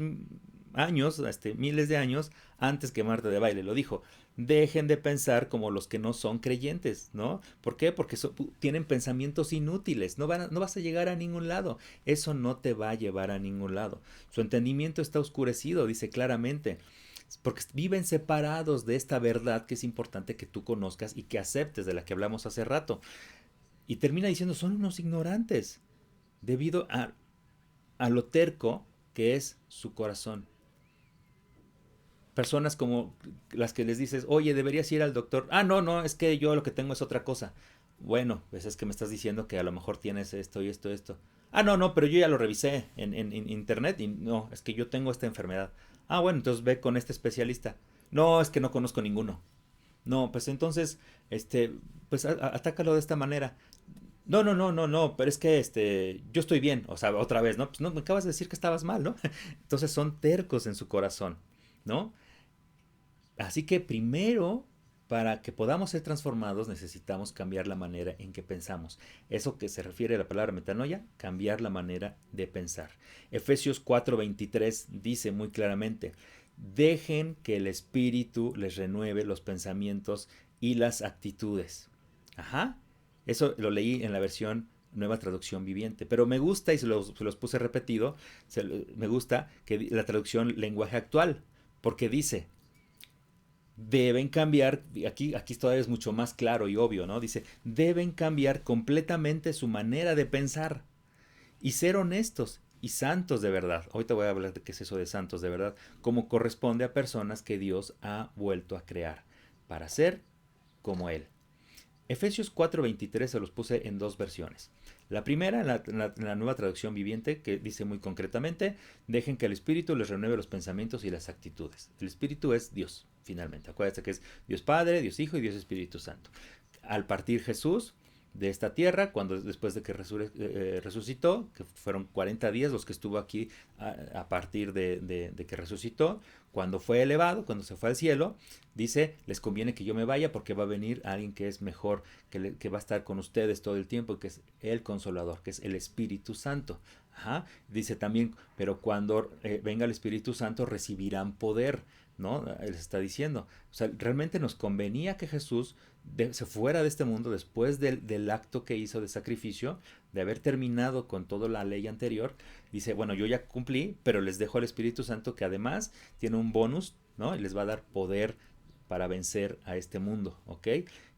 años, miles de años, antes que Marta de Baile lo dijo. Dejen de pensar como los que no son creyentes, ¿no? ¿Por qué? Porque tienen pensamientos inútiles, no vas a llegar a ningún lado, eso no te va a llevar a ningún lado. Su entendimiento está oscurecido, dice claramente, porque viven separados de esta verdad que es importante que tú conozcas y que aceptes, de la que hablamos hace rato. Y termina diciendo, son unos ignorantes, debido a lo terco que es su corazón. Personas como las que les dices, oye, deberías ir al doctor. Ah, no, es que yo lo que tengo es otra cosa. Bueno, pues es que me estás diciendo que a lo mejor tienes esto y esto, esto. Ah, no, pero yo ya lo revisé en internet y no, es que yo tengo esta enfermedad. Ah, bueno, entonces ve con este especialista. No, es que no conozco ninguno. No, pues entonces, pues atácalo de esta manera. No, pero es que yo estoy bien, o sea, otra vez, ¿no? Pues no, me acabas de decir que estabas mal, ¿no? Entonces son tercos en su corazón, ¿no? Así que primero, para que podamos ser transformados, necesitamos cambiar la manera en que pensamos. Eso que se refiere a la palabra metanoia, cambiar la manera de pensar. Efesios 4:23 dice muy claramente, dejen que el Espíritu les renueve los pensamientos y las actitudes. Ajá, eso lo leí en la versión Nueva Traducción Viviente, pero me gusta, y se los puse repetido, me gusta que la traducción lenguaje actual, porque dice, deben cambiar, aquí todavía es mucho más claro y obvio, ¿no? Dice, deben cambiar completamente su manera de pensar y ser honestos y santos de verdad. Ahorita voy a hablar de qué es eso de santos de verdad, como corresponde a personas que Dios ha vuelto a crear, para ser como Él. Efesios 4:23 se los puse en dos versiones. La primera, en la Nueva Traducción Viviente, que dice muy concretamente, dejen que el Espíritu les renueve los pensamientos y las actitudes. El Espíritu es Dios, finalmente. Acuérdense que es Dios Padre, Dios Hijo y Dios Espíritu Santo. Al partir Jesús de esta tierra, después de que resucitó, que fueron 40 días los que estuvo aquí a partir de que resucitó, cuando fue elevado, cuando se fue al cielo, dice, les conviene que yo me vaya porque va a venir alguien que es mejor, que va a estar con ustedes todo el tiempo, que es el Consolador, que es el Espíritu Santo. Ajá. Dice también, pero cuando venga el Espíritu Santo recibirán poder, ¿no? Él está diciendo, o sea, realmente nos convenía que Jesús se fuera de este mundo después del acto que hizo de sacrificio, de haber terminado con toda la ley anterior. Dice, bueno, yo ya cumplí, pero les dejo al Espíritu Santo que además tiene un bonus, ¿no? Y les va a dar poder para vencer a este mundo, ¿ok?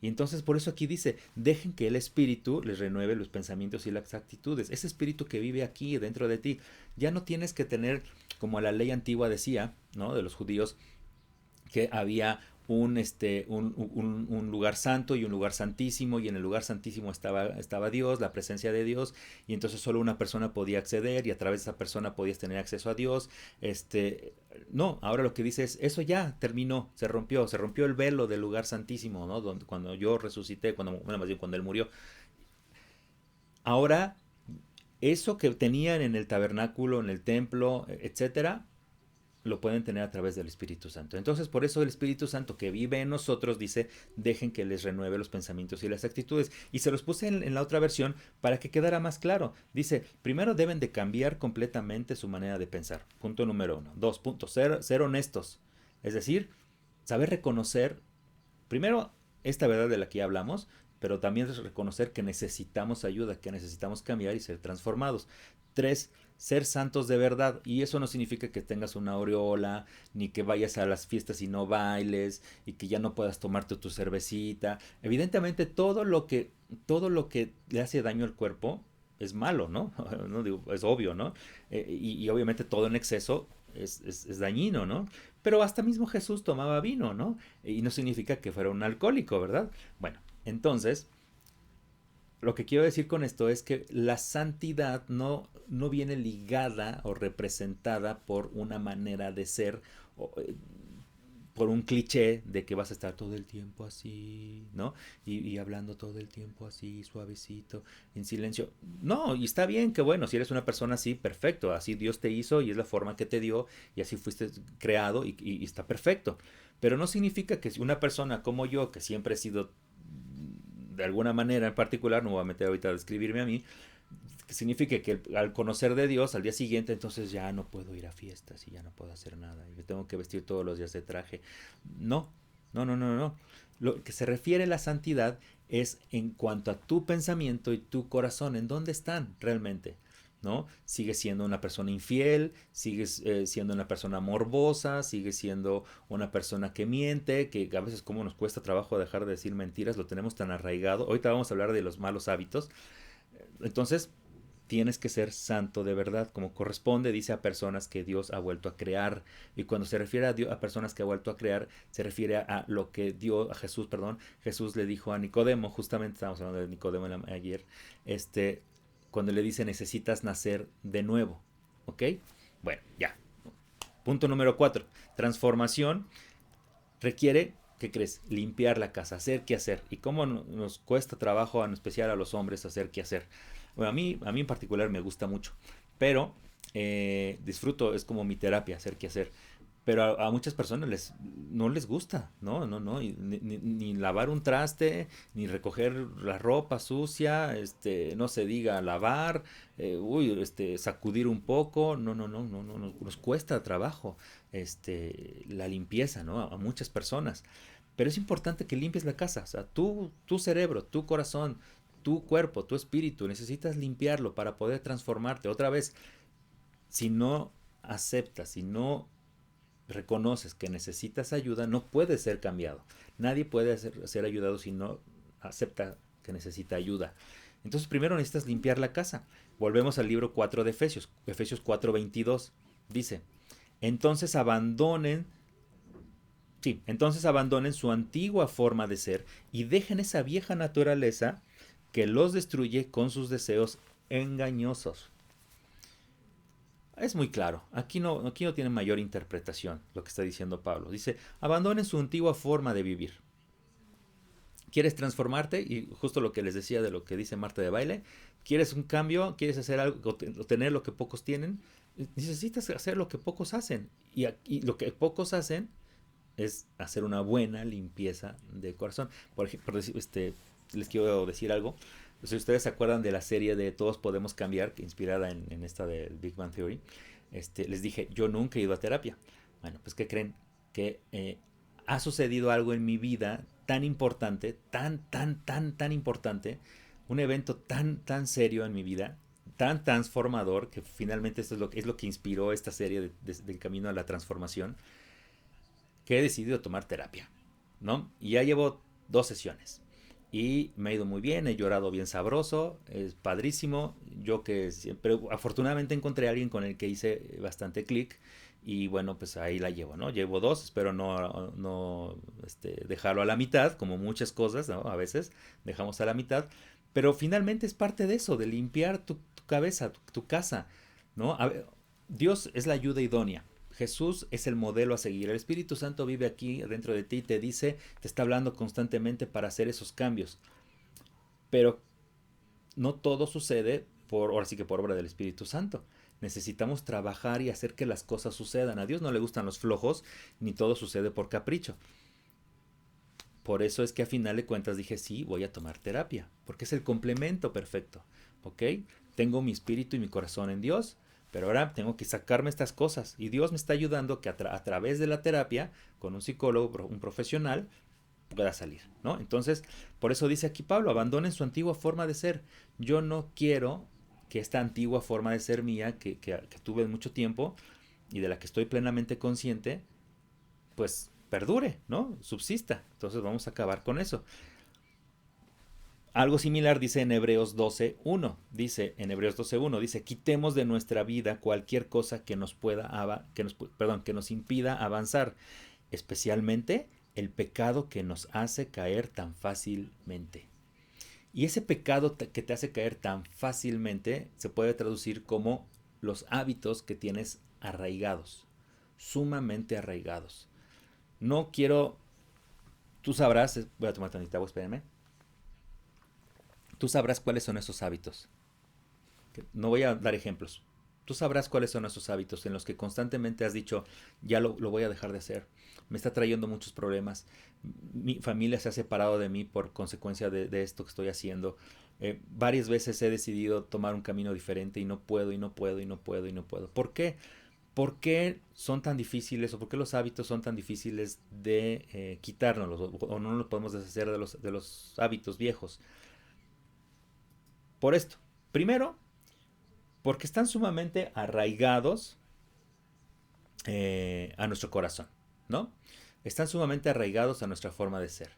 Y entonces por eso aquí dice, dejen que el Espíritu les renueve los pensamientos y las actitudes. Ese Espíritu que vive aquí dentro de ti, ya no tienes que tener, como la ley antigua decía, ¿no? De los judíos, que había un lugar santo y un lugar santísimo, y en el lugar santísimo estaba Dios, la presencia de Dios, y entonces solo una persona podía acceder y a través de esa persona podías tener acceso a Dios. No, ahora lo que dice es, eso ya terminó, se rompió el velo del lugar santísimo, ¿no? Cuando yo resucité, más bien cuando Él murió. Ahora, eso que tenían en el tabernáculo, en el templo, etcétera, lo pueden tener a través del Espíritu Santo. Entonces, por eso el Espíritu Santo que vive en nosotros dice, dejen que les renueve los pensamientos y las actitudes. Y se los puse en la otra versión para que quedara más claro. Dice, primero deben de cambiar completamente su manera de pensar. Punto número 1. 2 puntos, ser honestos. Es decir, saber reconocer, primero, esta verdad de la que ya hablamos, pero también es reconocer que necesitamos ayuda, que necesitamos cambiar y ser transformados. 3, ser santos de verdad, y eso no significa que tengas una aureola, ni que vayas a las fiestas y no bailes, y que ya no puedas tomarte tu cervecita. Evidentemente todo lo que le hace daño al cuerpo es malo, ¿no? No digo, es obvio, ¿no? Y obviamente todo en exceso es dañino, ¿no? Pero hasta mismo Jesús tomaba vino, ¿no? Y no significa que fuera un alcohólico, ¿verdad? Bueno, entonces, lo que quiero decir con esto es que la santidad no viene ligada o representada por una manera de ser, o, por un cliché de que vas a estar todo el tiempo así, ¿no? Y hablando todo el tiempo así, suavecito, en silencio. No, y está bien, que bueno, si eres una persona así, perfecto, así Dios te hizo y es la forma que te dio y así fuiste creado y está perfecto. Pero no significa que si una persona como yo, que siempre he sido de alguna manera en particular, no voy a meter ahorita a describirme a mí, que significa que al conocer de Dios al día siguiente entonces ya no puedo ir a fiestas y ya no puedo hacer nada y me tengo que vestir todos los días de traje. No, no. Lo que se refiere a la santidad es en cuanto a tu pensamiento y tu corazón, en dónde están realmente. ¿No? Sigues siendo una persona infiel, sigues siendo una persona morbosa, sigues siendo una persona que miente, que a veces como nos cuesta trabajo dejar de decir mentiras, lo tenemos tan arraigado. Ahorita vamos a hablar de los malos hábitos. Entonces, tienes que ser santo de verdad, como corresponde, dice, a personas que Dios ha vuelto a crear. Y cuando se refiere a, Dios, a personas que ha vuelto a crear, se refiere a lo que Dios, a Jesús, perdón, Jesús le dijo a Nicodemo, justamente estábamos hablando de Nicodemo ayer, cuando le dice necesitas nacer de nuevo, ¿ok? Bueno, ya. Punto número 4, transformación requiere, ¿qué crees? Limpiar la casa, hacer qué hacer. ¿Y cómo nos cuesta trabajo, en especial a los hombres, hacer qué hacer? Bueno, a mí en particular me gusta mucho, pero disfruto, es como mi terapia, hacer qué hacer. Pero a muchas personas no les gusta, no, ni lavar un traste, ni recoger la ropa sucia, no se diga lavar, sacudir un poco, no, nos cuesta trabajo, la limpieza, ¿no? A muchas personas. Pero es importante que limpies la casa, o sea, tu cerebro, tu corazón, tu cuerpo, tu espíritu, necesitas limpiarlo para poder transformarte. Otra vez, si no aceptas, si no reconoces que necesitas ayuda, no puedes ser cambiado. Nadie puede ser ayudado si no acepta que necesita ayuda. Entonces primero necesitas limpiar la casa. Volvemos al libro 4 de Efesios, Efesios 4:22. Dice, entonces abandonen su antigua forma de ser y dejen esa vieja naturaleza que los destruye con sus deseos engañosos. Es muy claro, aquí no tiene mayor interpretación lo que está diciendo Pablo. Dice, abandonen su antigua forma de vivir. ¿Quieres transformarte? Y justo lo que les decía de lo que dice Marta de Baile, ¿quieres un cambio? ¿Quieres hacer algo o tener lo que pocos tienen? Necesitas hacer lo que pocos hacen. Y lo que pocos hacen es hacer una buena limpieza de corazón. Por ejemplo, les quiero decir algo. Si ustedes se acuerdan de la serie de Todos Podemos Cambiar, inspirada en esta del Big Bang Theory, les dije, yo nunca he ido a terapia. Bueno, pues ¿qué creen? Que ha sucedido algo en mi vida tan importante, tan importante, un evento tan serio en mi vida, tan transformador, que finalmente esto es lo que inspiró esta serie del camino a la transformación, que he decidido tomar terapia, ¿no? Y ya llevo 2 sesiones. Y me ha ido muy bien, he llorado bien sabroso, es padrísimo. Yo que siempre, afortunadamente encontré a alguien con el que hice bastante clic. Y bueno, pues ahí la llevo, ¿no? Llevo 2, espero no dejarlo a la mitad, como muchas cosas, ¿no? A veces dejamos a la mitad. Pero finalmente es parte de eso, de limpiar tu cabeza, tu casa, ¿no? Dios es la ayuda idónea. Jesús es el modelo a seguir. El Espíritu Santo vive aquí dentro de ti, te dice, te está hablando constantemente para hacer esos cambios. Pero no todo sucede ahora sí que por obra del Espíritu Santo. Necesitamos trabajar y hacer que las cosas sucedan. A Dios no le gustan los flojos, ni todo sucede por capricho. Por eso es que a final de cuentas dije, sí, voy a tomar terapia, porque es el complemento perfecto, ¿ok? Tengo mi espíritu y mi corazón en Dios, pero ahora tengo que sacarme estas cosas y Dios me está ayudando que a través de la terapia, con un psicólogo, un profesional, pueda salir, ¿no? Entonces, por eso dice aquí Pablo, abandonen su antigua forma de ser. Yo no quiero que esta antigua forma de ser mía, que tuve mucho tiempo y de la que estoy plenamente consciente, pues perdure, ¿no? Subsista. Entonces vamos a acabar con eso. Algo similar dice en Hebreos 12:1. Dice en Hebreos 12:1, dice, quitemos de nuestra vida cualquier cosa que nos que nos impida avanzar, especialmente el pecado que nos hace caer tan fácilmente. Y ese pecado que te hace caer tan fácilmente se puede traducir como los hábitos que tienes arraigados, sumamente arraigados. No quiero, tú sabrás, voy a tomar tantita agua, espérame. Tú sabrás cuáles son esos hábitos. No voy a dar ejemplos. Tú sabrás cuáles son esos hábitos en los que constantemente has dicho, ya lo voy a dejar de hacer. Me está trayendo muchos problemas. Mi familia se ha separado de mí por consecuencia de esto que estoy haciendo. Varias veces he decidido tomar un camino diferente y no puedo, y no puedo, y no puedo, y no puedo. ¿Por qué? ¿Por qué son tan difíciles o por qué los hábitos son tan difíciles de quitárnoslos o no nos podemos deshacer de los hábitos viejos? Por esto. Primero, porque están sumamente arraigados a nuestro corazón, ¿no? Están sumamente arraigados a nuestra forma de ser.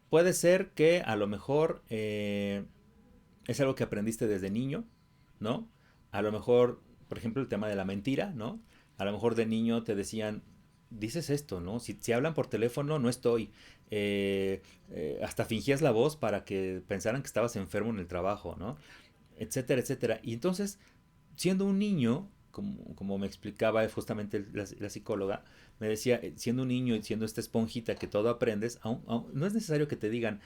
Puede ser que a lo mejor es algo que aprendiste desde niño, ¿no? A lo mejor, por ejemplo, el tema de la mentira, ¿no? A lo mejor de niño te decían, dices esto, ¿no? Si hablan por teléfono, no estoy. Hasta fingías la voz para que pensaran que estabas enfermo en el trabajo, ¿no? Etcétera, etcétera. Y entonces, siendo un niño, como me explicaba justamente la psicóloga, me decía, siendo un niño y siendo esta esponjita que todo aprendes, no es necesario que te digan,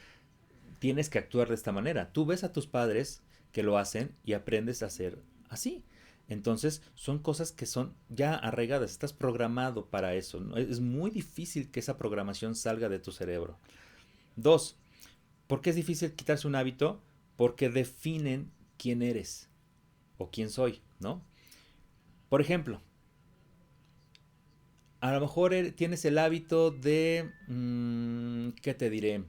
tienes que actuar de esta manera. Tú ves a tus padres que lo hacen y aprendes a hacer así. Entonces son cosas que son ya arraigadas, estás programado para eso, ¿no? Es muy difícil que esa programación salga de tu cerebro. Dos, ¿por qué es difícil quitarse un hábito? Porque definen quién eres o quién soy, ¿no? Por ejemplo, a lo mejor tienes el hábito de, ¿qué te diré?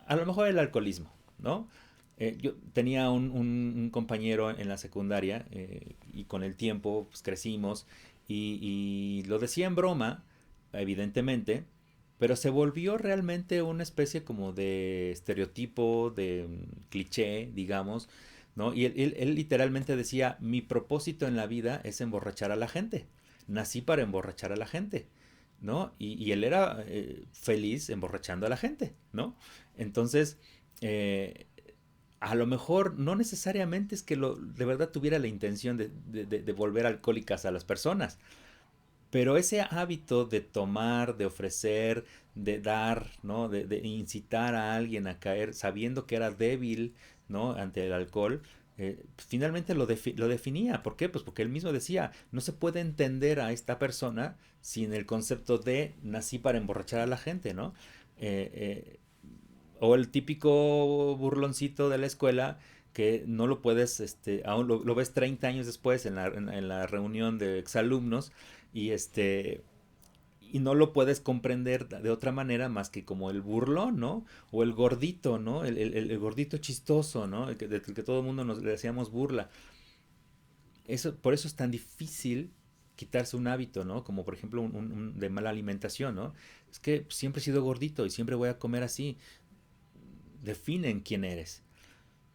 A lo mejor el alcoholismo, ¿no? Yo tenía un compañero en la secundaria y con el tiempo pues, crecimos y lo decía en broma, evidentemente, pero se volvió realmente una especie como de estereotipo, de cliché, digamos, ¿no? Y él literalmente decía, mi propósito en la vida es emborrachar a la gente. Nací para emborrachar a la gente, ¿no? Y él era feliz emborrachando a la gente, ¿no? Entonces, eh, a lo mejor no necesariamente es que de verdad tuviera la intención de volver alcohólicas a las personas, pero ese hábito de tomar, de ofrecer, de dar, ¿no? De incitar a alguien a caer sabiendo que era débil, ¿no? Ante el alcohol, finalmente lo definía. ¿Por qué? Pues porque él mismo decía, no se puede entender a esta persona sin el concepto de nací para emborrachar a la gente, ¿no? Eh, eh, o el típico burloncito de la escuela que no lo puedes, aún lo ves 30 años después en la reunión de exalumnos y y no lo puedes comprender de otra manera más que como el burlón, ¿no? O el gordito, ¿no? El gordito chistoso, ¿no? Del que todo el mundo le hacíamos burla. Por eso es tan difícil quitarse un hábito, ¿no? Como por ejemplo de mala alimentación, ¿no? Es que siempre he sido gordito y siempre voy a comer así. Definen quién eres.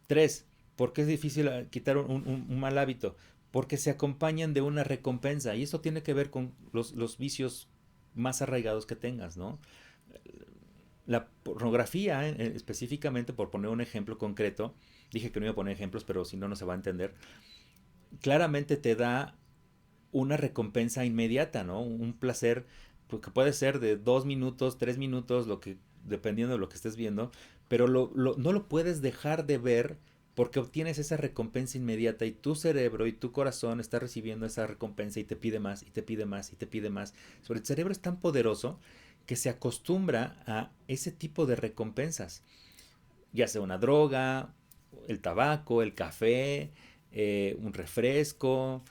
Tres, ¿por qué es difícil quitar un mal hábito? Porque se acompañan de una recompensa y eso tiene que ver con los vicios más arraigados que tengas, ¿no? La pornografía, específicamente, por poner un ejemplo concreto, dije que no iba a poner ejemplos, pero si no, no se va a entender, claramente te da una recompensa inmediata, ¿no? Un placer pues, que puede ser de 2 minutos, 3 minutos, dependiendo de lo que estés viendo, pero no lo puedes dejar de ver porque obtienes esa recompensa inmediata y tu cerebro y tu corazón está recibiendo esa recompensa y te pide más y te pide más y te pide más. Sobre el cerebro es tan poderoso que se acostumbra a ese tipo de recompensas, ya sea una droga, el tabaco, el café, un refresco,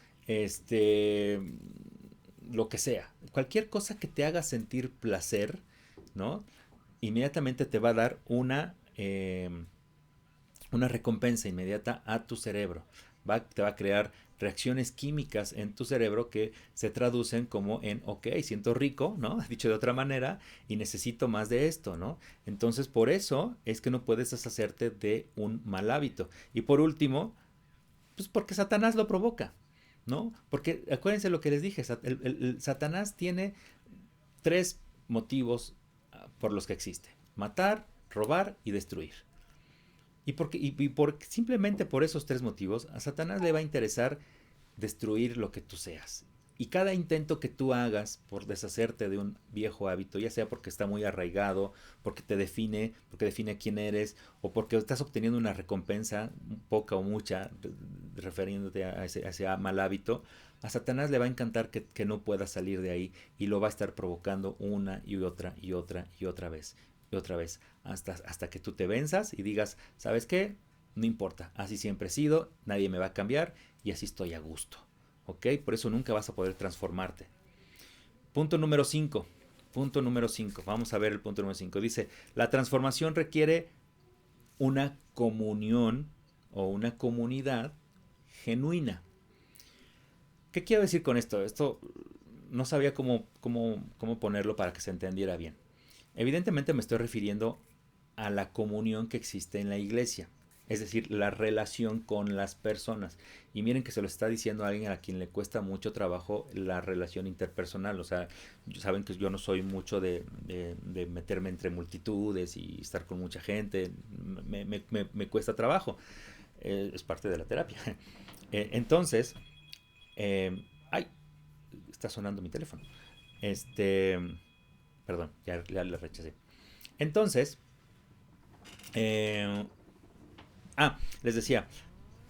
lo que sea. Cualquier cosa que te haga sentir placer, ¿no? Inmediatamente te va a dar una recompensa inmediata a tu cerebro. te va a crear reacciones químicas en tu cerebro que se traducen como en, ok, siento rico, ¿no? Dicho de otra manera, y necesito más de esto, ¿no? Entonces, por eso es que no puedes deshacerte de un mal hábito. Y por último, pues porque Satanás lo provoca, ¿no? Porque acuérdense lo que les dije, el Satanás tiene tres motivos por los que existe: matar, robar y destruir. Simplemente por esos tres motivos, a Satanás le va a interesar destruir lo que tú seas. Y cada intento que tú hagas por deshacerte de un viejo hábito, ya sea porque está muy arraigado, porque porque define quién eres, o porque estás obteniendo una recompensa, poca o mucha, refiriéndote a ese mal hábito, a Satanás le va a encantar que no puedas salir de ahí y lo va a estar provocando una y otra y otra y otra vez. Y otra vez, hasta que tú te venzas y digas, ¿sabes qué? No importa, así siempre he sido, nadie me va a cambiar y así estoy a gusto. ¿Ok? Por eso nunca vas a poder transformarte. Punto número 5. Punto número 5. Vamos a ver el punto número 5. Dice, la transformación requiere una comunión o una comunidad genuina. ¿Qué quiero decir con esto? Esto no sabía cómo ponerlo para que se entendiera bien. Evidentemente me estoy refiriendo a la comunión que existe en la iglesia, es decir, la relación con las personas. Y miren que se lo está diciendo a alguien a quien le cuesta mucho trabajo la relación interpersonal. O sea, saben que yo no soy mucho de meterme entre multitudes y estar con mucha gente. Me cuesta trabajo. Es parte de la terapia. Entonces, ay, está sonando mi teléfono. Perdón, ya le rechacé. Entonces, les decía,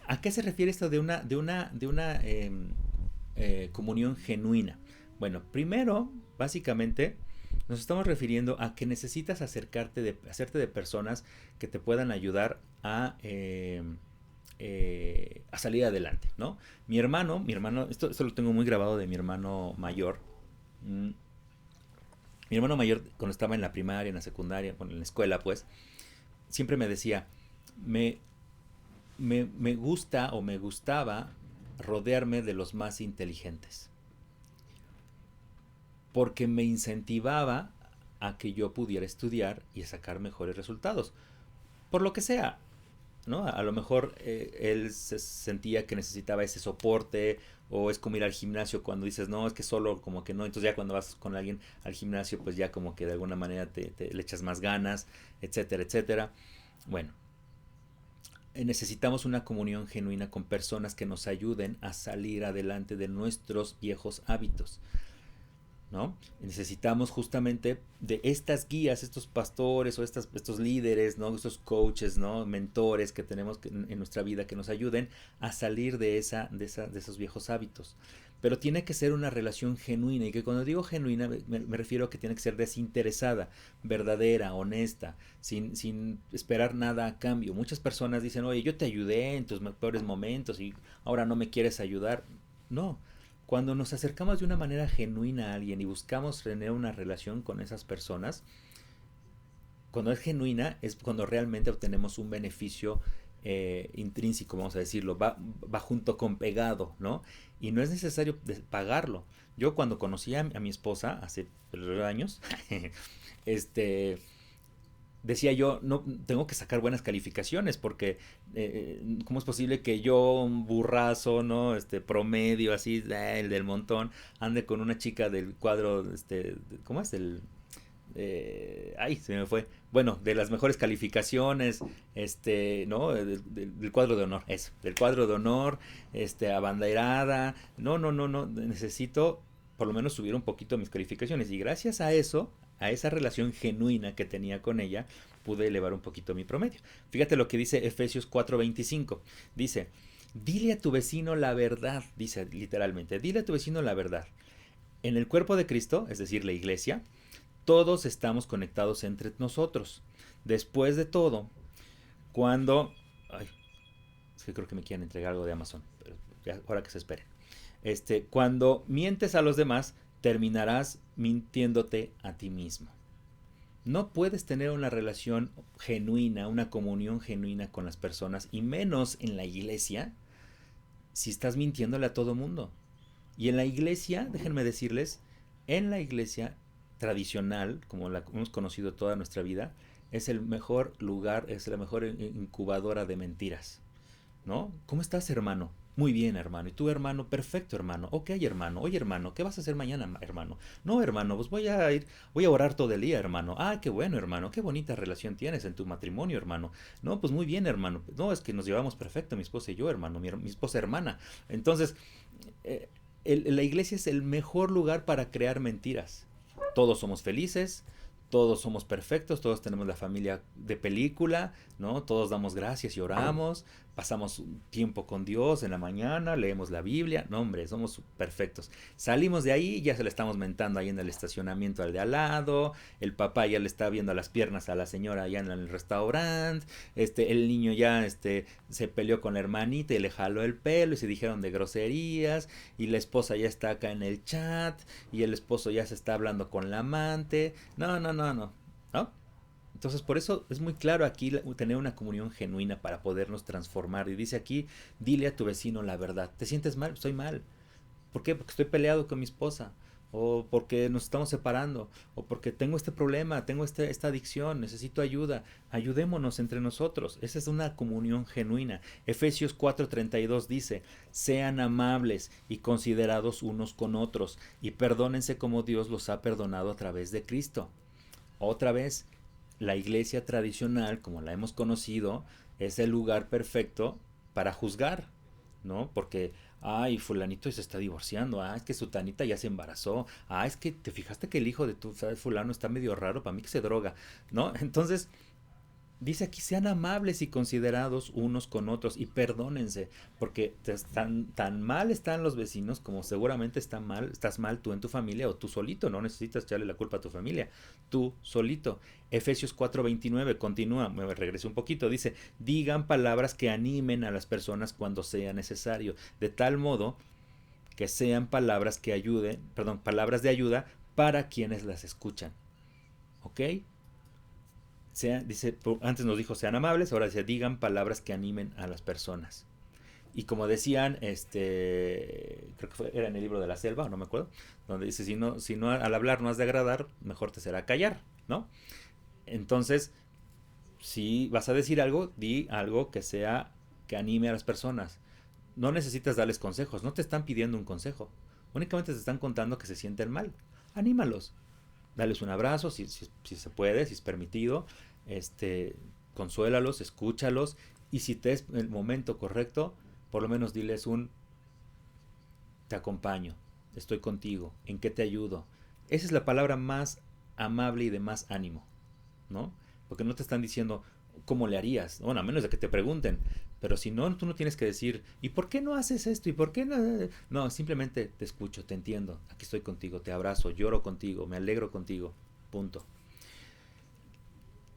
¿a qué se refiere esto de una comunión genuina? Bueno, primero, básicamente, nos estamos refiriendo a que necesitas hacerte de personas que te puedan ayudar a salir adelante, ¿no? Mi hermano, esto lo tengo muy grabado de mi hermano mayor. Mi hermano mayor, cuando estaba en la primaria, en la secundaria, en la escuela, pues, siempre me decía, me gusta o me gustaba rodearme de los más inteligentes. Porque me incentivaba a que yo pudiera estudiar y a sacar mejores resultados. Por lo que sea, ¿no? A lo mejor él se sentía que necesitaba ese soporte, o es como ir al gimnasio cuando dices, no, es que solo como que no, entonces ya cuando vas con alguien al gimnasio, pues ya como que de alguna manera te le echas más ganas, etcétera, etcétera. Bueno, necesitamos una comunión genuina con personas que nos ayuden a salir adelante de nuestros viejos hábitos, ¿no? Necesitamos justamente de estas guías, estos pastores o estos líderes, ¿no? Estos coaches, ¿no? Mentores que tenemos en nuestra vida que nos ayuden a salir de esos viejos hábitos. Pero tiene que ser una relación genuina, y que cuando digo genuina me refiero a que tiene que ser desinteresada, verdadera, honesta, sin esperar nada a cambio. Muchas personas dicen, oye, yo te ayudé en tus peores momentos y ahora no me quieres ayudar. No. Cuando nos acercamos de una manera genuina a alguien y buscamos tener una relación con esas personas, cuando es genuina es cuando realmente obtenemos un beneficio intrínseco, vamos a decirlo, va junto con pegado, ¿no? Y no es necesario pagarlo. Yo cuando conocí a mi esposa hace años, decía yo, no tengo que sacar buenas calificaciones porque ¿cómo es posible que yo, un burrazo, no, promedio, así, el del montón, ande con una chica del cuadro, ¿cómo es? Ay, se me fue. Bueno, de las mejores calificaciones, ¿no? Del cuadro de honor, eso, del cuadro de honor, abanderada. No, necesito por lo menos subir un poquito mis calificaciones, y gracias a eso, a esa relación genuina que tenía con ella, pude elevar un poquito mi promedio. Fíjate lo que dice Efesios 4:25. Dice, dile a tu vecino la verdad, dice literalmente, dile a tu vecino la verdad. En el cuerpo de Cristo, es decir, la iglesia, todos estamos conectados entre nosotros. Después de todo, cuando... Ay, es que creo que me quieren entregar algo de Amazon, pero ya, ahora que se esperen. Cuando mientes a los demás, terminarás mintiéndote a ti mismo. No puedes tener una relación genuina, una comunión genuina con las personas, y menos en la iglesia, si estás mintiéndole a todo mundo. Y en la iglesia, déjenme decirles, en la iglesia tradicional, como la hemos conocido toda nuestra vida, es el mejor lugar, es la mejor incubadora de mentiras, ¿no? ¿Cómo estás, hermano? Muy bien, hermano. ¿Y tú, hermano? Perfecto, hermano. Ok, hermano. Oye, hermano, ¿qué vas a hacer mañana, hermano? No, hermano, pues voy a orar todo el día, hermano. Ah, qué bueno, hermano. Qué bonita relación tienes en tu matrimonio, hermano. No, pues muy bien, hermano. No, es que nos llevamos perfecto, mi esposa y yo, hermano. Mi esposa hermana. Entonces, eh, la iglesia es el mejor lugar para crear mentiras. Todos somos felices, todos somos perfectos, todos tenemos la familia de película, ¿no? Todos damos gracias y oramos, pasamos un tiempo con Dios en la mañana, leemos la Biblia, no hombre, somos perfectos. Salimos de ahí, ya se le estamos mentando ahí en el estacionamiento al de al lado, el papá ya le está viendo las piernas a la señora allá en el restaurante, el niño ya se peleó con la hermanita y le jaló el pelo y se dijeron de groserías, y la esposa ya está acá en el chat, y el esposo ya se está hablando con la amante. No, no, no, no, ¿no? Entonces, por eso es muy claro aquí tener una comunión genuina para podernos transformar. Y dice aquí, dile a tu vecino la verdad. ¿Te sientes mal? Estoy mal. ¿Por qué? Porque estoy peleado con mi esposa. O porque nos estamos separando. O porque tengo este problema, tengo esta adicción, necesito ayuda. Ayudémonos entre nosotros. Esa es una comunión genuina. Efesios 4:32 dice, sean amables y considerados unos con otros, y perdónense como Dios los ha perdonado a través de Cristo. Otra vez, la iglesia tradicional, como la hemos conocido, es el lugar perfecto para juzgar, ¿no? Porque, ay, fulanito se está divorciando, es que su tanita ya se embarazó, es que te fijaste que el hijo de tu fulano está medio raro, para mí que se droga, ¿no? Entonces, dice aquí, sean amables y considerados unos con otros y perdónense, porque tan mal están los vecinos como seguramente estás mal tú en tu familia o tú solito, no necesitas echarle la culpa a tu familia, tú solito. Efesios 4:29 continúa, me regreso un poquito, dice, digan palabras que animen a las personas cuando sea necesario, de tal modo que sean palabras que ayuden, perdón, palabras de ayuda para quienes las escuchan. ¿Ok? Dice, antes nos dijo sean amables, ahora dice digan palabras que animen a las personas. Y como decían, creo que era en el libro de la selva, no me acuerdo, donde dice, si no al hablar no has de agradar, mejor te será callar, ¿no? Entonces, si vas a decir algo, di algo que anime a las personas. No necesitas darles consejos, no te están pidiendo un consejo, únicamente te están contando que se sienten mal. Anímalos, dales un abrazo si se puede, si es permitido, consuélalos, escúchalos, y si te es el momento correcto, por lo menos diles te acompaño, estoy contigo, ¿en qué te ayudo? Esa es la palabra más amable y de más ánimo, ¿no? Porque no te están diciendo cómo le harías, bueno, a menos de que te pregunten, pero si no, tú no tienes que decir, ¿y por qué no haces esto? ¿Y por qué no? No, simplemente te escucho, te entiendo, aquí estoy contigo, te abrazo, lloro contigo, me alegro contigo, punto.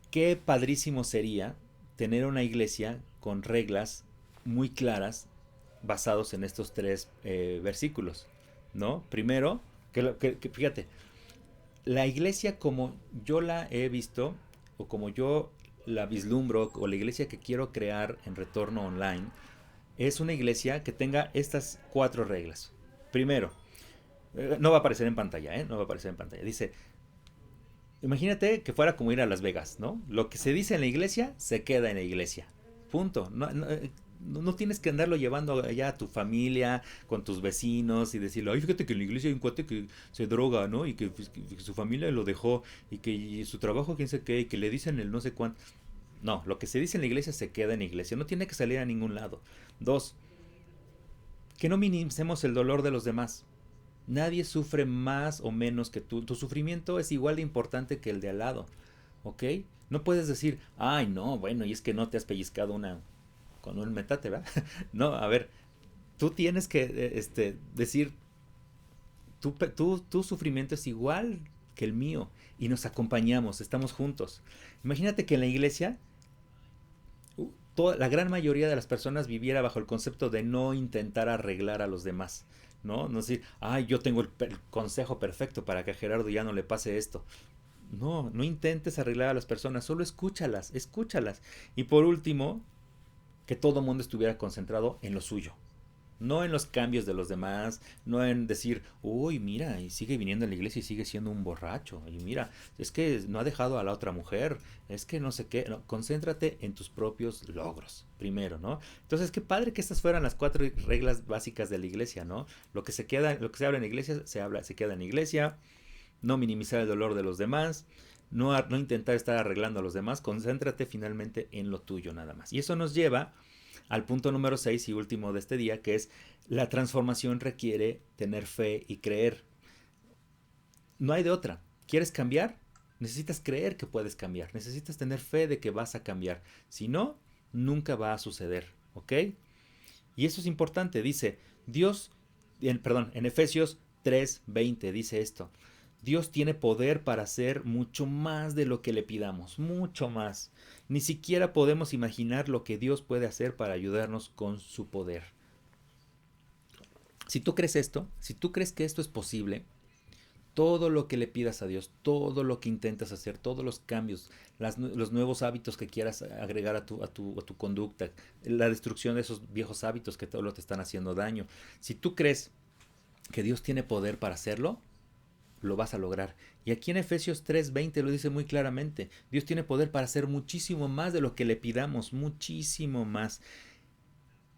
Qué padrísimo sería tener una iglesia con reglas muy claras basados en estos tres versículos, ¿no? Primero, que fíjate, la iglesia como yo la he visto, o como yo la vislumbro, o la iglesia que quiero crear en Retorno Online, es una iglesia que tenga estas cuatro reglas. Primero, no va a aparecer en pantalla, no va a aparecer en pantalla. Dice, imagínate que fuera como ir a Las Vegas, ¿no? Lo que se dice en la iglesia, se queda en la iglesia. Punto. No tienes que andarlo llevando allá a tu familia, con tus vecinos y decirle, ay, fíjate que en la iglesia hay un cuate que se droga, ¿no? Y que su familia lo dejó, y que su trabajo, quién sé qué, y que le dicen el no sé cuánto. No, lo que se dice en la iglesia se queda en la iglesia, no tiene que salir a ningún lado. Dos, que no minimicemos el dolor de los demás. Nadie sufre más o menos que tú. Tu sufrimiento es igual de importante que el de al lado, ¿ok? No puedes decir, ay, no, bueno, y es que no te has pellizcado con un metate, ¿verdad? No, a ver, tú tienes que decir, tu sufrimiento es igual que el mío, y nos acompañamos, estamos juntos. Imagínate que en la iglesia la gran mayoría de las personas viviera bajo el concepto de no intentar arreglar a los demás, ¿no? No decir, ay, yo tengo el consejo perfecto para que a Gerardo ya no le pase esto. No intentes arreglar a las personas, solo escúchalas. Y por último, que todo el mundo estuviera concentrado en lo suyo, no en los cambios de los demás, no en decir, uy, mira, y sigue viniendo a la iglesia y sigue siendo un borracho, y mira, es que no ha dejado a la otra mujer, es que no sé qué, no, concéntrate en tus propios logros, primero, ¿no? Entonces, qué padre que estas fueran las 4 reglas básicas de la iglesia, ¿no? Lo que se habla en la iglesia, se queda en la iglesia, no minimizar el dolor de los demás, no intentar estar arreglando a los demás, concéntrate finalmente en lo tuyo nada más. Y eso nos lleva al punto número 6 y último de este día, que es la transformación requiere tener fe y creer. No hay de otra. ¿Quieres cambiar? Necesitas creer que puedes cambiar. Necesitas tener fe de que vas a cambiar. Si no, nunca va a suceder. ¿Ok? Y eso es importante. Dice Dios, en Efesios 3:20 dice esto. Dios tiene poder para hacer mucho más de lo que le pidamos, mucho más. Ni siquiera podemos imaginar lo que Dios puede hacer para ayudarnos con su poder. Si tú crees esto, si tú crees que esto es posible, todo lo que le pidas a Dios, todo lo que intentas hacer, todos los cambios, los nuevos hábitos que quieras agregar a tu conducta, la destrucción de esos viejos hábitos que todo lo te están haciendo daño. Si tú crees que Dios tiene poder para hacerlo, lo vas a lograr. Y aquí en Efesios 3:20 lo dice muy claramente. Dios tiene poder para hacer muchísimo más de lo que le pidamos, muchísimo más.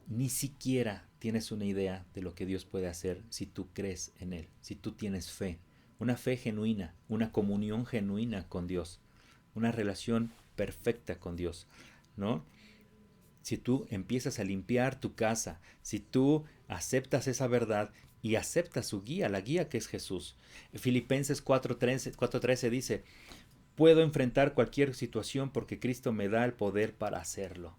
Ni siquiera tienes una idea de lo que Dios puede hacer si tú crees en Él, si tú tienes fe. Una fe genuina, una comunión genuina con Dios, una relación perfecta con Dios, ¿no? Si tú empiezas a limpiar tu casa, si tú aceptas esa verdad y aceptas su guía, la guía que es Jesús. Filipenses 4:13 dice, puedo enfrentar cualquier situación porque Cristo me da el poder para hacerlo.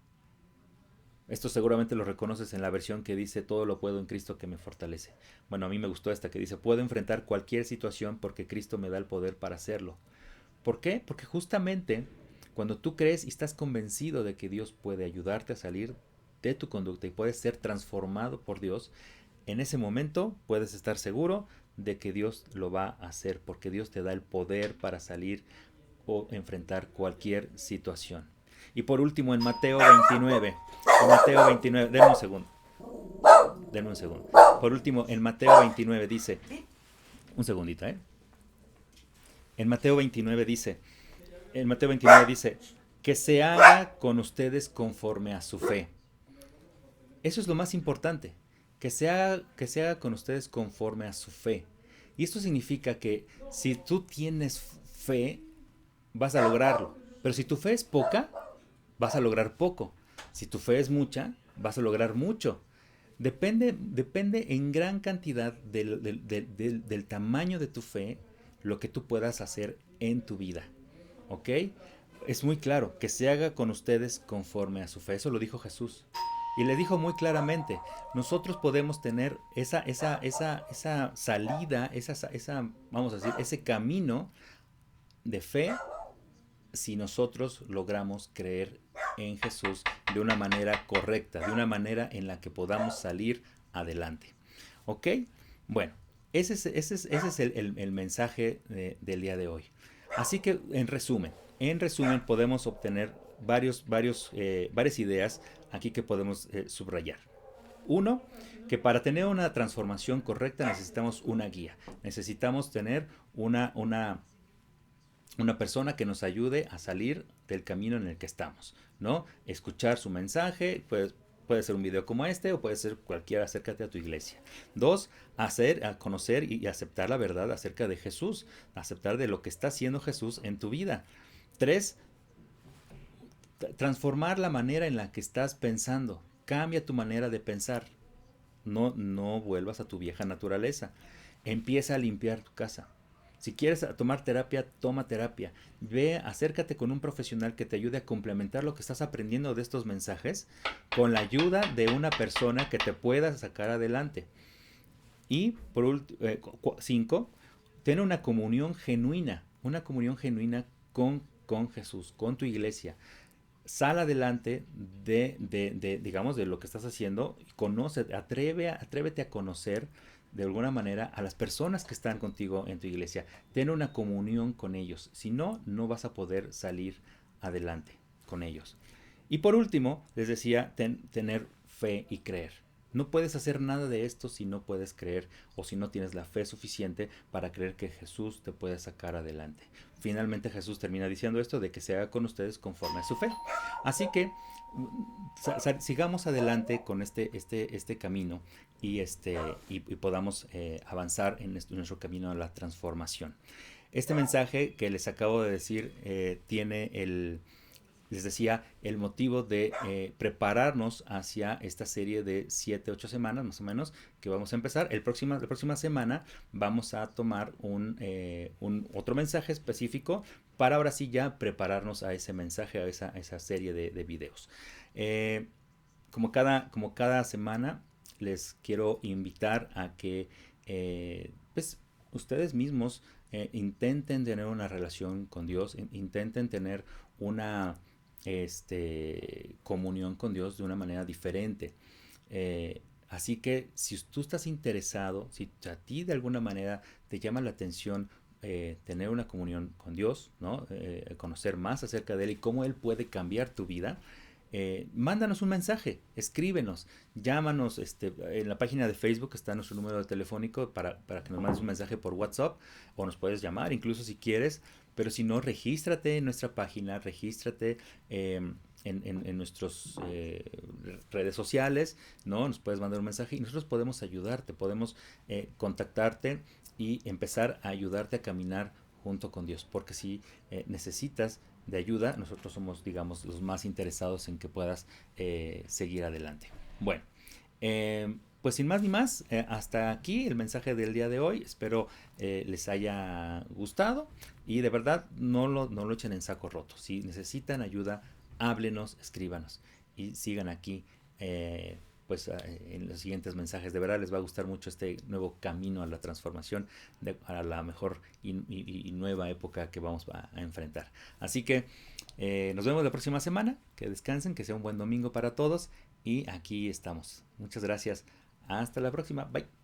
Esto seguramente lo reconoces en la versión que dice, todo lo puedo en Cristo que me fortalece. Bueno, a mí me gustó esta que dice, puedo enfrentar cualquier situación porque Cristo me da el poder para hacerlo. ¿Por qué? Porque justamente cuando tú crees y estás convencido de que Dios puede ayudarte a salir de tu conducta y puedes ser transformado por Dios, en ese momento puedes estar seguro de que Dios lo va a hacer, porque Dios te da el poder para salir o enfrentar cualquier situación. Y por último, en Mateo 29, denme un segundo. Por último, en Mateo 29 dice, un segundito, En Mateo 29 dice, que se haga con ustedes conforme a su fe. Eso es lo más importante, que se haga con ustedes conforme a su fe. Y esto significa que si tú tienes fe, vas a lograrlo. Pero si tu fe es poca, vas a lograr poco. Si tu fe es mucha, vas a lograr mucho. Depende en gran cantidad del tamaño de tu fe, lo que tú puedas hacer en tu vida. ¿Ok? Es muy claro, que se haga con ustedes conforme a su fe. Eso lo dijo Jesús. Y le dijo muy claramente, nosotros podemos tener esa salida, vamos a decir, ese camino de fe si nosotros logramos creer en Jesús de una manera correcta, de una manera en la que podamos salir adelante. ¿Ok? Bueno, ese es el mensaje del día de hoy. Así que, en resumen podemos obtener varias ideas aquí que podemos subrayar. Uno, que para tener una transformación correcta necesitamos una guía. Necesitamos tener una persona que nos ayude a salir del camino en el que estamos, ¿no? Escuchar su mensaje, pues puede ser un video como este o puede ser cualquiera, acércate a tu iglesia. Dos, a conocer y aceptar la verdad acerca de Jesús, aceptar de lo que está haciendo Jesús en tu vida. Tres, transformar la manera en la que estás pensando. Cambia tu manera de pensar. No vuelvas a tu vieja naturaleza. Empieza a limpiar tu casa. Si quieres tomar terapia, toma terapia. Acércate con un profesional que te ayude a complementar lo que estás aprendiendo de estos mensajes con la ayuda de una persona que te pueda sacar adelante. Y por último, 5, ten una comunión genuina con Jesús, con tu iglesia. Sal adelante digamos, de lo que estás haciendo. Atrévete a conocer de alguna manera a las personas que están contigo en tu iglesia. Ten una comunión con ellos. Si no, no vas a poder salir adelante con ellos. Y por último, les decía, tener fe y creer. No puedes hacer nada de esto si no puedes creer o si no tienes la fe suficiente para creer que Jesús te puede sacar adelante. Finalmente Jesús termina diciendo esto de que se haga con ustedes conforme a su fe. Así que sigamos adelante con este camino y podamos avanzar en nuestro camino a la transformación. Este mensaje que les acabo de decir tiene les decía, el motivo de prepararnos hacia esta serie de 7-8 semanas más o menos que vamos a empezar. La próxima semana vamos a tomar otro mensaje específico para ahora sí ya prepararnos a ese mensaje, a esa serie de videos. Como cada semana les quiero invitar a que pues ustedes mismos intenten tener una relación con Dios, intenten tener una comunión con Dios de una manera diferente. Así que si tú estás interesado, si a ti de alguna manera te llama la atención tener una comunión con Dios, ¿no? Conocer más acerca de Él y cómo Él puede cambiar tu vida, mándanos un mensaje, escríbenos, llámanos, en la página de Facebook está nuestro número telefónico para que nos mandes un mensaje por WhatsApp o nos puedes llamar incluso si quieres, pero si no, regístrate en nuestra página, regístrate en nuestras redes sociales, ¿no? Nos puedes mandar un mensaje y nosotros podemos ayudarte, podemos contactarte y empezar a ayudarte a caminar junto con Dios, porque si necesitas de ayuda, nosotros somos, digamos, los más interesados en que puedas seguir adelante. Bueno, pues sin más ni más, hasta aquí el mensaje del día de hoy. Espero les haya gustado y de verdad no lo echen en saco roto. Si necesitan ayuda, háblenos, escríbanos y sigan aquí en los siguientes mensajes. De verdad les va a gustar mucho este nuevo camino a la transformación, a la mejor y nueva época que vamos a enfrentar. Así que nos vemos la próxima semana. Que descansen, que sea un buen domingo para todos y aquí estamos. Muchas gracias. Hasta la próxima. Bye.